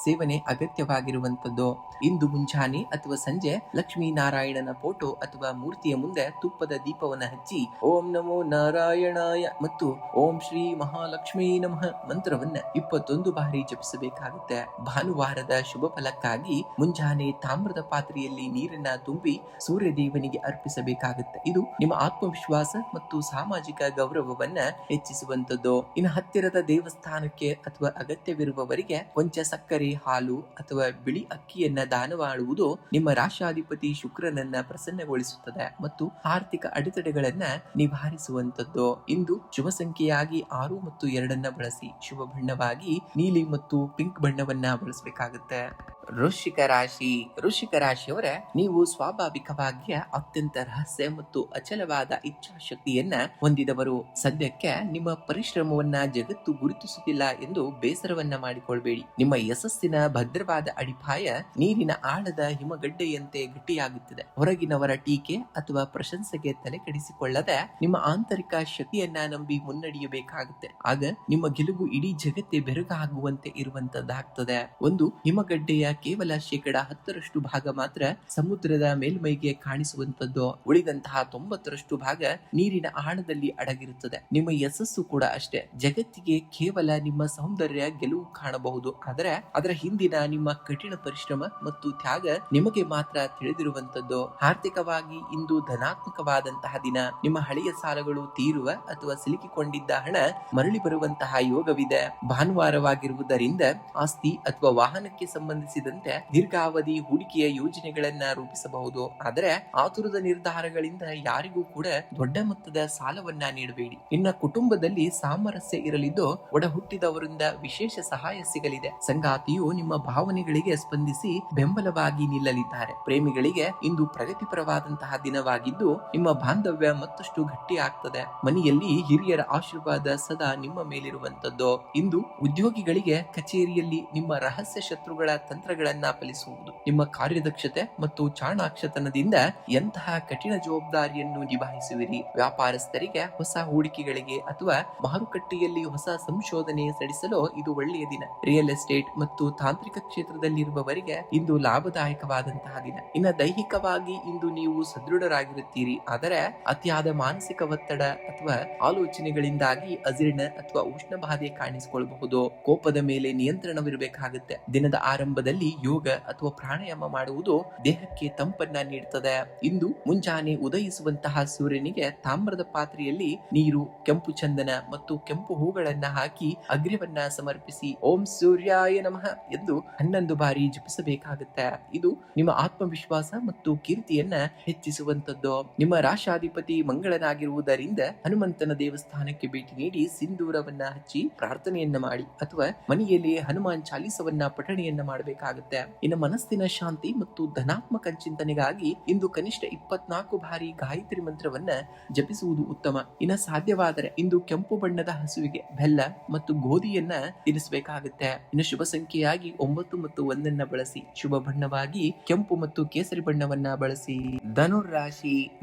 ಸೇವನೆ ಅಗತ್ಯವಾಗಿರುವಂತದ್ದು. ಇಂದು ಮುಂಜಾನೆ ಅಥವಾ ಸಂಜೆ ಲಕ್ಷ್ಮೀ ನಾರಾಯಣನ ಫೋಟೋ ಅಥವಾ ಮೂರ್ತಿಯ ಮುಂದೆ ತುಪ್ಪದ ದೀಪವನ್ನು ಹಚ್ಚಿ ಓಂ ನಮೋ ನಾರಾಯಣಾಯ ಮತ್ತು ಓಂ ಶ್ರೀ ಮಹಾಲಕ್ಷ್ಮೀ ನಮಃ ಮಂತ್ರವನ್ನ 21 ಬಾರಿ ಜಪಿಸಬೇಕಾಗುತ್ತೆ. ಭಾನುವಾರದ ಶುಭ ಫಲಕ್ಕಾಗಿ ಮುಂಜಾನೆ ತಾಮ್ರದ ಪಾತ್ರೆಯಲ್ಲಿ ನೀರನ್ನ ತುಂಬಿ ಸೂರ್ಯದೇವನಿಗೆ ಅರ್ಪಿಸಬೇಕಾಗುತ್ತೆ. ಇದು ನಿಮ್ಮ ಆತ್ಮವಿಶ್ವಾಸ ಮತ್ತು ಸಾಮಾಜಿಕ ಗೌರವವನ್ನ ಹೆಚ್ಚಿಸುವಂತದ್ದು. ಇನ್ನು ಹತ್ತಿರದ ದೇವಸ್ಥಾನಕ್ಕೆ ಅಥವಾ ಅಗತ್ಯವಿರುವವರಿಗೆ ಕೊಂಚ ಸಕ್ಕರೆ, ಹಾಲು ಅಥವಾ ಬಿಳಿ ಅಕ್ಕಿಯನ್ನ ದಾನ ಮಾಡುವುದು ನಿಮ್ಮ ರಾಶಾಧಿಪತಿ ಶುಕ್ರನನ್ನ ಪ್ರಸನ್ನಗೊಳಿಸುತ್ತದೆ ಮತ್ತು ಆರ್ಥಿಕ ಅಡೆತಡೆಗಳನ್ನ ನಿವಾರಿಸುವಂತದ್ದು. ಇಂದು ಶುಭ ಸಂಖ್ಯೆಯಾಗಿ 6 ಮತ್ತು 2 ಬಳಸಿ. ಶುಭ ಬಣ್ಣವಾಗಿ ನೀಲಿ ಮತ್ತು ಪಿಂಕ್ ಬಣ್ಣವನ್ನ ಬಳಸಬೇಕಾಗುತ್ತೆ. ವೃಶ್ಚಿಕ ರಾಶಿಯವರ ನೀವು ಸ್ವಾಭಾವಿಕವಾಗಿ ಅತ್ಯಂತ ರಹಸ್ಯ ಮತ್ತು ಅಚಲವಾದ ಇಚ್ಛಾಶಕ್ತಿಯನ್ನ ಹೊಂದಿದವರು. ಸದ್ಯಕ್ಕೆ ನಿಮ್ಮ ಪರಿಶ್ರಮವನ್ನ ಜಗತ್ತು ಗುರುತಿಸುತ್ತಿಲ್ಲ ಎಂದು ಬೇಸರವನ್ನ ಮಾಡಿಕೊಳ್ಬೇಡಿ. ನಿಮ್ಮ ಯಶಸ್ಸಿನ ಭದ್ರವಾದ ಅಡಿಪಾಯ ನೀರಿನ ಆಳದ ಹಿಮಗಡ್ಡೆಯಂತೆ ಗಟ್ಟಿಯಾಗುತ್ತದೆ. ಹೊರಗಿನವರ ಟೀಕೆ ಅಥವಾ ಪ್ರಶಂಸೆಗೆ ತಲೆ ಕೆಡಿಸಿಕೊಳ್ಳದೆ ನಿಮ್ಮ ಆಂತರಿಕ ಶಕ್ತಿಯನ್ನ ನಂಬಿ ಮುನ್ನಡೆಯಬೇಕಾಗುತ್ತೆ. ಆಗ ನಿಮ್ಮ ಗೆಲುವು ಇಡೀ ಜಗತ್ತೇ ಬೆರಗಾಗುವಂತೆ ಇರುವಂತದ್ದಾಗ್ತದೆ. ಒಂದು ಹಿಮಗಡ್ಡೆಯ ಕೇವಲ 10% ಭಾಗ ಮಾತ್ರ ಸಮುದ್ರದ ಮೇಲ್ಮೈಗೆ ಕಾಣಿಸುವಂತದ್ದು. ಉಳಿದಂತಹ 90% ಭಾಗ ನೀರಿನ ಆಳದಲ್ಲಿ ಅಡಗಿರುತ್ತದೆ. ನಿಮ್ಮ ಯಶಸ್ಸು ಕೂಡ ಅಷ್ಟೇ. ಜಗತ್ತಿಗೆ ಕೇವಲ ನಿಮ್ಮ ಸೌಂದರ್ಯ ಗೆಲುವು ಕಾಣಬಹುದು, ಆದರೆ ಅದರ ಹಿಂದಿನ ನಿಮ್ಮ ಕಠಿಣ ಪರಿಶ್ರಮ ಮತ್ತು ತ್ಯಾಗ ನಿಮಗೆ ಮಾತ್ರ ತಿಳಿದಿರುವಂತದ್ದು. ಆರ್ಥಿಕವಾಗಿ ಇಂದು ಧನಾತ್ಮಕವಾದಂತಹ ದಿನ. ನಿಮ್ಮ ಹಳೆಯ ಸಾಲಗಳು ತೀರುವ ಅಥವಾ ಸಿಲುಕಿಕೊಂಡಿದ್ದ ಹಣ ಮರಳಿ ಬರುವಂತಹ ಯೋಗವಿದೆ. ಭಾನುವಾರವಾಗಿರುವುದರಿಂದ ಆಸ್ತಿ ಅಥವಾ ವಾಹನಕ್ಕೆ ಸಂಬಂಧಿಸಿದಂತೆ ದೀರ್ಘಾವಧಿ ಹೂಡಿಕೆಯ ಯೋಜನೆಗಳನ್ನ ರೂಪಿಸಬಹುದು. ಆದರೆ ಆತುರದ ನಿರ್ಧಾರಗಳಿಂದ ಯಾರಿಗೂ ಕೂಡ ದೊಡ್ಡ ಮೊತ್ತದ ಸಾಲವನ್ನ ನೀಡಬೇಡಿ. ಇನ್ನ ಕುಟುಂಬದಲ್ಲಿ ಸಾಮರಸ್ಯ ಇರಲಿದ್ದು ಒಡ ಹುಟ್ಟಿದವರಿಂದ ವಿಶೇಷ ಸಹಾಯ ಸಿಗಲಿದೆ. ಸಂಗಾತಿಯು ನಿಮ್ಮ ಭಾವನೆಗಳಿಗೆ ಸ್ಪಂದಿಸಿ ಬೆಂಬಲವಾಗಿ ನಿಲ್ಲಲಿದ್ದಾರೆ. ಪ್ರೇಮಿಗಳಿಗೆ ಇಂದು ಪ್ರಗತಿಪರವಾದಂತಹ ದಿನವಾಗಿದ್ದು ನಿಮ್ಮ ಬಾಂಧವ್ಯ ಮತ್ತಷ್ಟು ಗಟ್ಟಿಯಾಗ್ತದೆ. ಮನೆಯಲ್ಲಿ ಹಿರಿಯರ ಆಶೀರ್ವಾದ ಸದಾ ನಿಮ್ಮ ಮೇಲಿರುವಂತದ್ದು. ಇಂದು ಉದ್ಯೋಗಿಗಳಿಗೆ ಕಚೇರಿಯಲ್ಲಿ ನಿಮ್ಮ ರಹಸ್ಯ ಶತ್ರುಗಳ ತಂತ್ರಗಳನ್ನ ಫಲಿಸುವುದು. ನಿಮ್ಮ ಕಾರ್ಯದಕ್ಷತೆ ಮತ್ತು ಚಾಣಾಕ್ಷತನದಿಂದ ಎಂತಹ ಕಠಿಣ ಜವಾಬ್ದಾರಿಯನ್ನು ನಿಭಾಯಿಸುವಿರಿ. ವ್ಯಾಪಾರಸ್ಥರಿಗೆ ಹೊಸ ಹೂಡಿಕೆಗಳಿಗೆ ಅಥವಾ ಮಾರುಕಟ್ಟೆಯಲ್ಲಿ ಹೊಸ ಸಂಶೋಧನೆ ಸಡಿಸಲು ಇದು ಒಳ್ಳೆಯ ದಿನ. ರಿಯಲ್ ಎಸ್ಟೇಟ್ ಮತ್ತು ತಾಂತ್ರಿಕ ಕ್ಷೇತ್ರದಲ್ಲಿರುವವರಿಗೆ ಇಂದು ಲಾಭದಾಯಕವಾದಂತಹ ದಿನ. ಇನ್ನು ದೈಹಿಕವಾಗಿ ಇಂದು ನೀವು ಸದೃಢರಾಗಿರುತ್ತೀರಿ, ಆದರೆ ಅತಿಯಾದ ಮಾನಸಿಕ ಒತ್ತಡ ಅಥವಾ ಆಲೋಚನೆಗಳಿಂದಾಗಿ ಅಜೀರ್ಣ ಅಥವಾ ಉಷ್ಣ ಬಾಧೆ ಕಾಣಿಸಿಕೊಳ್ಳಬಹುದು. ಕೋಪದ ಮೇಲೆ ನಿಯಂತ್ರಣವಿರಬೇಕಾಗುತ್ತೆ. ದಿನದ ಆರಂಭದಲ್ಲಿ ಯೋಗ ಅಥವಾ ಪ್ರಾಣಾಯಾಮ ಮಾಡುವುದು ದೇಹಕ್ಕೆ ತಂಪನ್ನ ನೀಡುತ್ತದೆ. ಇಂದು ಮುಂಜಾನೆ ಉದಯಿಸುವಂತಹ ಸೂರ್ಯನಿಗೆ ತಾಮ್ರದ ಪಾತ್ರೆಯಲ್ಲಿ ನೀರು, ಕೆಂಪು ಚಂದನ ಮತ್ತು ಕೆಂಪು ಹೂಗಳನ್ನ ಹಾಕಿ ಅಗ್ರ್ಯವನ್ನ ಸಮರ್ಪಿಸಿ ಓಂ ಸೂರ್ಯಾಯ ನಮಃ ಎಂದು 11 ಬಾರಿ ಜಪಿಸಬೇಕಾಗುತ್ತೆ. ಇದು ನಿಮ್ಮ ಆತ್ಮವಿಶ್ವಾಸ ಮತ್ತು ಕೀರ್ತಿಯನ್ನ ಹೆಚ್ಚಿಸುವಂತದ್ದು. ನಿಮ್ಮ ರಾಶಾಧಿಪತಿ ಮಂಗಳನಾಗಿರುವುದರಿಂದ ಹನುಮಂತನ ದೇವಸ್ಥಾನಕ್ಕೆ ಭೇಟಿ ನೀಡಿ ಸಿಂಧೂರವನ್ನ ಹಚ್ಚಿ ಪ್ರಾರ್ಥನೆಯನ್ನ ಮಾಡಿ ಅಥವಾ ಮನೆಯಲ್ಲಿ ಹನುಮಾನ್ ಚಾಲೀಸವನ್ನ ಪಠಣೆಯನ್ನ ಮಾಡಬೇಕಾಗುತ್ತೆ. ಇನ್ನು ಮನಸ್ಸಿನ ಶಾಂತಿ ಮತ್ತು ಧನಾತ್ಮಕ ಚಿಂತನೆಗಾಗಿ ಇಂದು ಕನಿಷ್ಠ 24 ಬಾರಿ ಗಾಯತ್ರಿ ಮಂತ್ರವನ್ನ ಜಪಿಸುವುದು ಉತ್ತಮ. ಇನ್ನು ಸಾಧ್ಯವಾದರೆ ಇಂದು ಕೆಂಪು ಬಣ್ಣದ ಹಸುವಿಗೆ ಬೆಲ್ಲ ಮತ್ತು ಗೋಧಿಯನ್ನ ತಿನ್ನಿಸಬೇಕಾಗುತ್ತೆ. ಇನ್ನು ಶುಭ ಸಂಖ್ಯೆಯಾಗಿ 9 ಮತ್ತು 1 ಬಳಸಿ. ಶುಭ ಬಣ್ಣವಾಗಿ ಕೆಂಪು ಮತ್ತು ಕೇಸರಿ ಬಣ್ಣವನ್ನ ಬಳಸಿ.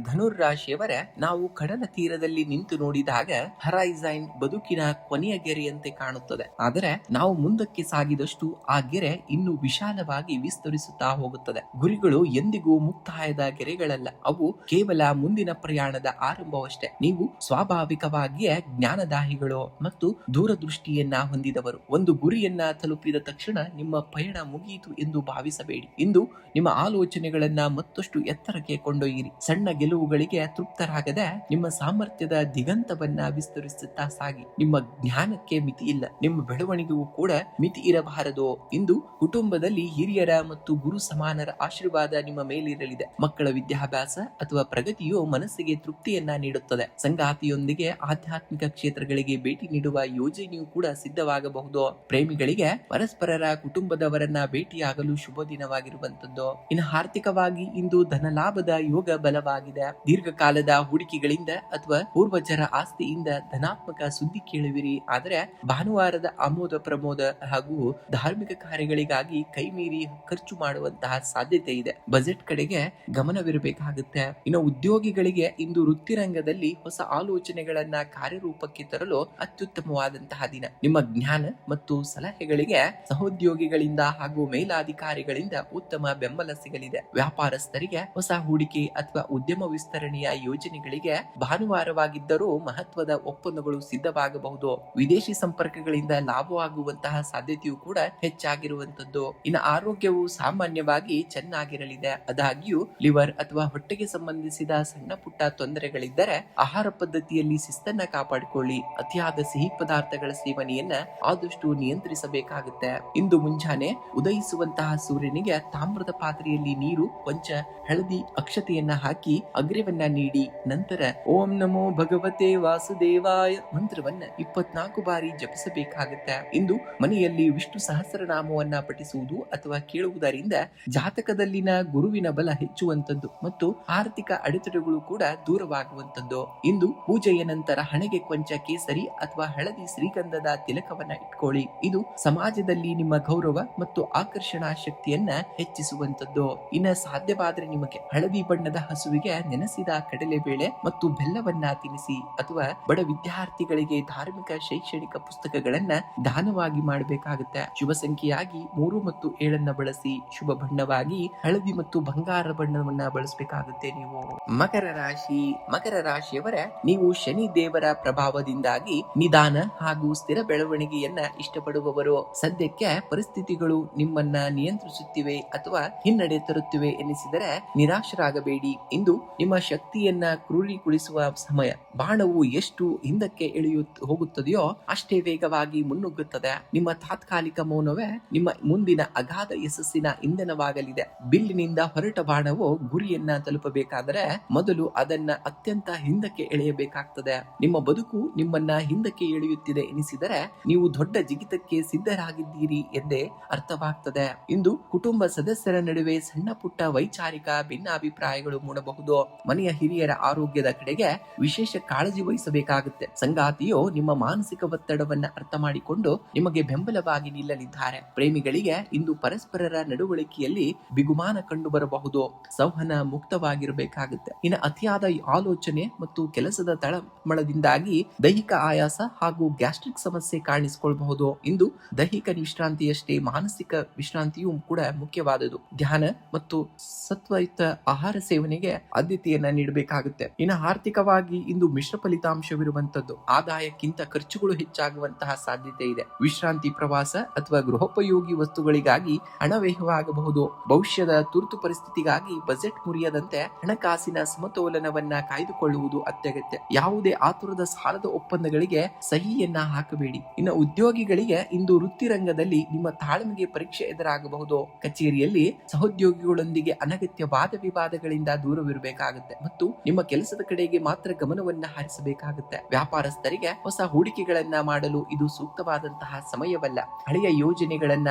ಧನುರ್ರಾಶಿಯವರ ನಾವು ಕಡಲ ತೀರದಲ್ಲಿ ನಿಂತು ನೋಡಿದಾಗ ಹರೈಸೈನ್ ಬದುಕಿನ ಕೊನೆಯ ಗೆರೆಯಂತೆ ಕಾಣುತ್ತದೆ. ಆದರೆ ನಾವು ಮುಂದಕ್ಕೆ ಸಾಗಿದಷ್ಟು ಆ ಗೆರೆ ಇನ್ನು ವಿಶಾಲವಾಗಿ ವಿಸ್ತರಿಸುತ್ತಾ ಹೋಗುತ್ತದೆ. ಗುರಿಗಳು ಎಂದಿಗೂ ಮುಕ್ತಾಯದ ಗೆರೆಗಳಲ್ಲ, ಅವು ಕೇವಲ ಮುಂದಿನ ಪ್ರಯಾಣದ ಆರಂಭವಷ್ಟೇ. ನೀವು ಸ್ವಾಭಾವಿಕವಾಗಿಯೇ ಜ್ಞಾನದಾಹಿಗಳು ಮತ್ತು ದೂರದೃಷ್ಟಿಯನ್ನ ಹೊಂದಿದವರು. ಒಂದು ಗುರಿಯನ್ನ ತಲುಪಿದ ತಕ್ಷಣ ನಿಮ್ಮ ಪಯಣ ಮುಗಿಯಿತು ಎಂದು ಭಾವಿಸಬೇಡಿ. ಇಂದು ನಿಮ್ಮ ಆಲೋಚನೆಗಳನ್ನ ಮತ್ತಷ್ಟು ಎತ್ತರಕ್ಕೆ ಕೊಂಡೊಯ್ಯಿರಿ. ಸಣ್ಣ ಗೆಲುವುಗಳಿಗೆ ತೃಪ್ತರಾಗದೆ ನಿಮ್ಮ ಸಾಮರ್ಥ್ಯದ ದಿಗಂತವನ್ನ ವಿಸ್ತರಿಸುತ್ತಾ ಸಾಗಿ. ನಿಮ್ಮ ಜ್ಞಾನಕ್ಕೆ ಮಿತಿ ಇಲ್ಲ, ನಿಮ್ಮ ಬೆಳವಣಿಗೆಗೂ ಕೂಡ ಮಿತಿ ಇರಬಾರದು. ಇಂದು ಕುಟುಂಬದಲ್ಲಿ ಹಿರಿಯರ ಮತ್ತು ಗುರು ಸಮಾನರ ಆಶೀರ್ವಾದ ನಿಮ್ಮ ಮೇಲಿರಲಿದೆ. ಮಕ್ಕಳ ವಿದ್ಯಾಭ್ಯಾಸ ಅಥವಾ ಪ್ರಗತಿಯು ಮನಸ್ಸಿಗೆ ತೃಪ್ತಿಯನ್ನ ನೀಡುತ್ತದೆ. ಸಂಗಾತಿಯೊಂದಿಗೆ ಆಧ್ಯಾತ್ಮಿಕ ಕ್ಷೇತ್ರಗಳಿಗೆ ಭೇಟಿ ನೀಡುವ ಯೋಜನೆಯೂ ಕೂಡ ಸಿದ್ಧವಾಗಬಹುದು. ಪ್ರೇಮಿಗಳಿಗೆ ಪರಸ್ಪರರ ಕುಟುಂಬದವರನ್ನ ಭೇಟಿಯಾಗಲು ಶುಭ ದಿನವಾಗಿರುವಂತದ್ದು. ಇನ್ನು ಆರ್ಥಿಕವಾಗಿ ಇಂದು ಧನಲಾಭದ ಯೋಗ ಬಲವಾಗಿದೆ. ದೀರ್ಘಕಾಲದ ಹೂಡಿಕೆಗಳಿಂದ ಅಥವಾ ಪೂರ್ವಜರ ಆಸ್ತಿಯಿಂದ ಧನಾತ್ಮಕ ಸುದ್ದಿ ಕೇಳುವಿರಿ. ಆದರೆ ಭಾನುವಾರದ ಆಮೋದ ಪ್ರಮೋದ ಹಾಗೂ ಧಾರ್ಮಿಕ ಕಾರ್ಯಗಳಿಗಾಗಿ ಕೈ ಮೀರಿ ಖರ್ಚು ಮಾಡುವಂತಹ ಸಾಧ್ಯತೆ ಇದೆ. ಬಜೆಟ್ ಕಡೆಗೆ ಗಮನವಿರಬೇಕಾಗುತ್ತೆ. ಇನ್ನು ಉದ್ಯೋಗಿಗಳಿಗೆ ಇಂದು ವೃತ್ತಿ ರಂಗದಲ್ಲಿ ಹೊಸ ಆಲೋಚನೆಗಳನ್ನ ಕಾರ್ಯರೂಪಕ್ಕೆ ತರಲು ಅತ್ಯುತ್ತಮವಾದಂತಹ ದಿನ. ನಿಮ್ಮ ಜ್ಞಾನ ಮತ್ತು ಸಲಹೆಗಳಿಗೆ ಸಹೋದ್ಯೋಗಿಗಳಿಂದ ಹಾಗೂ ಮೇಲಾಧಿಕಾರಿಗಳಿಂದ ಉತ್ತಮ ಬೆಂಬಲ ಸಿಗಲಿದೆ. ವ್ಯಾಪಾರಸ್ಥರಿಗೆ ಹೊಸ ಹೂಡಿಕೆ ಅಥವಾ ಉದ್ಯಮ ವಿಸ್ತರಣೆಯ ಯೋಜನೆಗಳಿಗೆ ಭಾನುವಾರವಾಗಿದ್ದರೂ ಮಹತ್ವದ ಒಪ್ಪಂದಗಳು ಸಿದ್ಧವಾಗಬಹುದು. ವಿದೇಶಿ ಸಂಪರ್ಕಗಳಿಂದ ಲಾಭವಾಗುವಂತಹ ಸಾಧ್ಯತೆಯೂ ಕೂಡ ಹೆಚ್ಚಾಗಿರುವಂತದ್ದು. ಇನ್ನು ಆರೋಗ್ಯವು ಸಾಮಾನ್ಯವಾಗಿ ಚೆನ್ನಾಗಿರಲಿದೆ. ಆದಾಗ್ಯೂ ಲಿವರ್ ಅಥವಾ ಹೊಟ್ಟೆಗೆ ಸಂಬಂಧಿಸಿದ ಸಣ್ಣ ಪುಟ್ಟ ತೊಂದರೆಗಳಿದ್ದರೆ ಆಹಾರ ಪದ್ಧತಿಯಲ್ಲಿ ಶಿಸ್ತನ್ನ ಕಾಪಾಡಿಕೊಳ್ಳಿ. ಅತಿಯಾದ ಸಿಹಿ ಪದಾರ್ಥಗಳ ಸೇವನೆಯನ್ನ ಆದಷ್ಟು ನಿಯಂತ್ರಿಸಬೇಕಾಗುತ್ತೆ. ಇಂದು ಮುಂಜಾನೆ ಉದಯಿಸುವಂತಹ ಸೂರ್ಯನಿಗೆ ತಾಮ್ರದ ಪಾತ್ರೆಯಲ್ಲಿ ನೀರು, ಕೊಂಚ ಹಳದಿ ಅಕ್ಷತೆಯನ್ನ ಹಾಕಿ ಅಗ್ರ್ಯವನ್ನ ನೀಡಿ ನಂತರ ಓಂ ನಮೋ ಭಗವತೆ ವಾಸುದೇವಾಯ ಮಂತ್ರವನ್ನ 24 ಬಾರಿ ಜಪಿಸಬೇಕಾಗುತ್ತೆ. ಇಂದು ಮನೆಯಲ್ಲಿ ವಿಷ್ಣು ಸಹಸ್ರನಾಮವನ್ನ ಪಠಿಸುವುದು ಅಥವಾ ಕೇಳುವುದರಿಂದ ಜಾತಕದಲ್ಲಿನ ಗುರುವಿನ ಬಲ ಹೆಚ್ಚುವಂತದ್ದು ಮತ್ತು ಆರ್ಥಿಕ ಅಡೆತಡೆಗಳು ಕೂಡ ದೂರವಾಗುವಂತದ್ದು. ಇಂದು ಪೂಜೆಯ ನಂತರ ಹಣೆಗೆ ಕೊಂಚ ಕೇಸರಿ ಅಥವಾ ಹಳದಿ ಶ್ರೀಗಂಧದ ತಿಲಕವನ್ನ ಇಟ್ಕೊಳ್ಳಿ. ಇದು ಸಮಾಜದಲ್ಲಿ ನಿಮ್ಮ ಗೌರವ ಮತ್ತು ಆಕರ್ಷಣಾ ಶಕ್ತಿಯನ್ನ ಹೆಚ್ಚಿಸುವಂತದ್ದು. ಇನ್ನ ಸಾಧ್ಯವಾದರೆ ನಿಮಗೆ ಹಳದಿ ಬಣ್ಣದ ಹಸುವಿಗೆ ನೆನೆಸಿದ ಕಡಲೆಬೇಳೆ ಮತ್ತು ಬೆಲ್ಲವನ್ನ ತಿನ್ನಿಸಿ ಅಥವಾ ಬಡ ವಿದ್ಯಾರ್ಥಿಗಳಿಗೆ ಧಾರ್ಮಿಕ ಶೈಕ್ಷಣಿಕ ಪುಸ್ತಕಗಳನ್ನ ದಾನವಾಗಿ ಮಾಡಬೇಕಾಗುತ್ತೆ. ಶುಭ ಸಂಖ್ಯೆಯಾಗಿ 3 ಮತ್ತು 7 ಬಳಸಿ. ಶುಭ ಬಣ್ಣವಾಗಿ ಹಳದಿ ಮತ್ತು ಬಂಗಾರ ಬಣ್ಣವನ್ನ ಬಳಸಬೇಕಾಗುತ್ತೆ. ನೀವು ಮಕರ ರಾಶಿಯವರ ನೀವು ಶನಿ ದೇವರ ಪ್ರಭಾವದಿಂದಾಗಿ ನಿಧಾನ ಹಾಗೂ ಸ್ಥಿರ ಬೆಳವಣಿಗೆಯನ್ನ ಇಷ್ಟಪಡುವವರು. ಸದ್ಯಕ್ಕೆ ಪರಿಸ್ಥಿತಿಗಳು ನಿಮ್ಮನ್ನ ನಿಯಂತ್ರಿಸುತ್ತಿವೆ ಅಥವಾ ಹಿನ್ನಡೆ ತರುತ್ತಿವೆ ಎನಿಸಿದರೆ ನಿರಾಶರಾಗಬೇಡಿ. ಇಂದು ನಿಮ್ಮ ಶಕ್ತಿಯನ್ನ ಕ್ರೋಢೀಕರಿಸುವ ಸಮಯ. ಬಾಣವು ಎಷ್ಟು ಹಿಂದಕ್ಕೆ ಹೋಗುತ್ತದೆಯೋ ಅಷ್ಟೇ ವೇಗವಾಗಿ ಮುನ್ನುಗ್ಗುತ್ತದೆ. ನಿಮ್ಮ ತಾತ್ಕಾಲಿಕ ಮೌನವೇ ನಿಮ್ಮ ಮುಂದಿನ ಅಗಾಧ ಯಶಸ್ಸಿನ ಇಂಧನವಾಗಲಿದೆ. ಬಿಲ್ಲಿನಿಂದ ಹೊರಟ ಬಾಣವು ಗುರಿಯನ್ನ ತಲುಪಬೇಕಾದರೆ ಮೊದಲು ಅದನ್ನ ಅತ್ಯಂತ ಹಿಂದಕ್ಕೆ ಎಳೆಯಬೇಕಾಗ್ತದೆ. ನಿಮ್ಮ ಬದುಕು ನಿಮ್ಮನ್ನ ಹಿಂದಕ್ಕೆ ಎಳೆಯುತ್ತಿದೆ ಎನಿಸಿದರೆ ನೀವು ದೊಡ್ಡ ಜಿಗಿತಕ್ಕೆ ಸಿದ್ಧರಾಗಿದ್ದೀರಿ ಎಂದೇ ಅರ್ಥವಾಗ್ತದೆ. ಇಂದು ಕುಟುಂಬ ಸದಸ್ಯರ ನಡುವೆ ಸಣ್ಣ ಪುಟ್ಟ ವೈಚಾರಿಕ ಭಿನ್ನಾಭಿಪ್ರಾಯಗಳು ಮೂಡಬಹುದು. ಮನೆಯ ಹಿರಿಯರ ಆರೋಗ್ಯದ ಕಡೆಗೆ ವಿಶೇಷ ಕಾಳಜಿ ವಹಿಸಬೇಕಾಗುತ್ತೆ. ಸಂಗಾತಿಯು ನಿಮ್ಮ ಮಾನಸಿಕ ಒತ್ತಡವನ್ನ ಅರ್ಥ ಮಾಡಿಕೊಂಡು ನಿಮಗೆ ಬೆಂಬಲವಾಗಿ ನಿಲ್ಲಲಿದ್ದಾರೆ. ಪ್ರೇಮಿಗಳಿಗೆ ಇಂದು ಪರಸ್ಪರರ ನಡವಳಿಕೆಯಲ್ಲಿ ಬಿಗುಮಾನ ಕಂಡು ಬರಬಹುದು. ಸಂವಹನ ಮುಕ್ತವಾಗಿರಬೇಕಾಗುತ್ತೆ. ಇನ್ನು ಅತಿಯಾದ ಆಲೋಚನೆ ಮತ್ತು ಕೆಲಸದ ತಳಮಳದಿಂದಾಗಿ ದೈಹಿಕ ಆಯಾಸ ಹಾಗೂ ಗ್ಯಾಸ್ಟ್ರಿಕ್ ಸಮಸ್ಯೆ ಕಾಣಿಸಿಕೊಳ್ಳಬಹುದು. ಇಂದು ದೈಹಿಕ ವಿಶ್ರಾಂತಿಯಷ್ಟೇ ಮಾನಸಿಕ ವಿಶ್ರಾಂತಿಯೂ ಕೂಡ ಮುಖ್ಯವಾದುದು. ಧ್ಯಾನ ಮತ್ತು ಸತ್ವಯುತ ಆಹಾರ ಸೇವನೆಗೆ ಆದ್ಯತೆಯನ್ನ ನೀಡಬೇಕಾಗುತ್ತೆ. ಇನ್ನು ಆರ್ಥಿಕವಾಗಿ ಇಂದು ಮಿಶ್ರ ಫಲಿತಾಂಶವಿರುವಂತದ್ದು. ಆದಾಯಕ್ಕಿಂತ ಖರ್ಚುಗಳು ಹೆಚ್ಚಾಗುವಂತಹ ಸಾಧ್ಯತೆ ಇದೆ. ವಿಶ್ರಾಂತಿ, ಪ್ರವಾಸ ಅಥವಾ ಗೃಹೋಪಯೋಗಿ ವಸ್ತುಗಳಿಗಾಗಿ ಹಣ ವ್ಯಯವಾಗಬಹುದು. ಭವಿಷ್ಯದ ತುರ್ತು ಪರಿಸ್ಥಿತಿಗಾಗಿ ಬಜೆಟ್ ಮುರಿಯದಂತೆ ಹಣಕಾಸಿನ ಸಮತೋಲನವನ್ನ ಕಾಯ್ದುಕೊಳ್ಳುವುದು ಅತ್ಯಗತ್ಯ. ಯಾವುದೇ ಆತುರದ ಸಾಲದ ಒಪ್ಪಂದಗಳಿಗೆ ಸಹಿಯನ್ನ ಹಾಕಬೇಡಿ. ಇನ್ನು ಉದ್ಯೋಗಿಗಳಿಗೆ ಇಂದು ವೃತ್ತಿ ರಂಗದಲ್ಲಿ ನಿಮ್ಮ ತಾಳ್ಮೆಗೆ ಪರೀಕ್ಷೆ ಎದುರಾಗಬಹುದು. ಕಚೇರಿಯಲ್ಲಿ ಸಹೋದ್ಯೋಗಿಗಳೊಂದಿಗೆ ಅನಗತ್ಯ ವಾದ ವಿವಾದಗಳಿಂದ ದೂರವಿರಬೇಕಾಗುತ್ತೆ ಮತ್ತು ನಿಮ್ಮ ಕೆಲಸದ ಕಡೆಗೆ ಮಾತ್ರ ಗಮನವನ್ನ ಹರಿಸಬೇಕಾಗುತ್ತೆ. ವ್ಯಾಪಾರಸ್ಥರಿಗೆ ಹೊಸ ಹೂಡಿಕೆಗಳನ್ನ ಮಾಡಲು ಇದು ಸೂಕ್ತವಾದಂತಹ ಸಮಯವಲ್ಲ. ಹಳೆಯ ಯೋಜನೆಗಳನ್ನ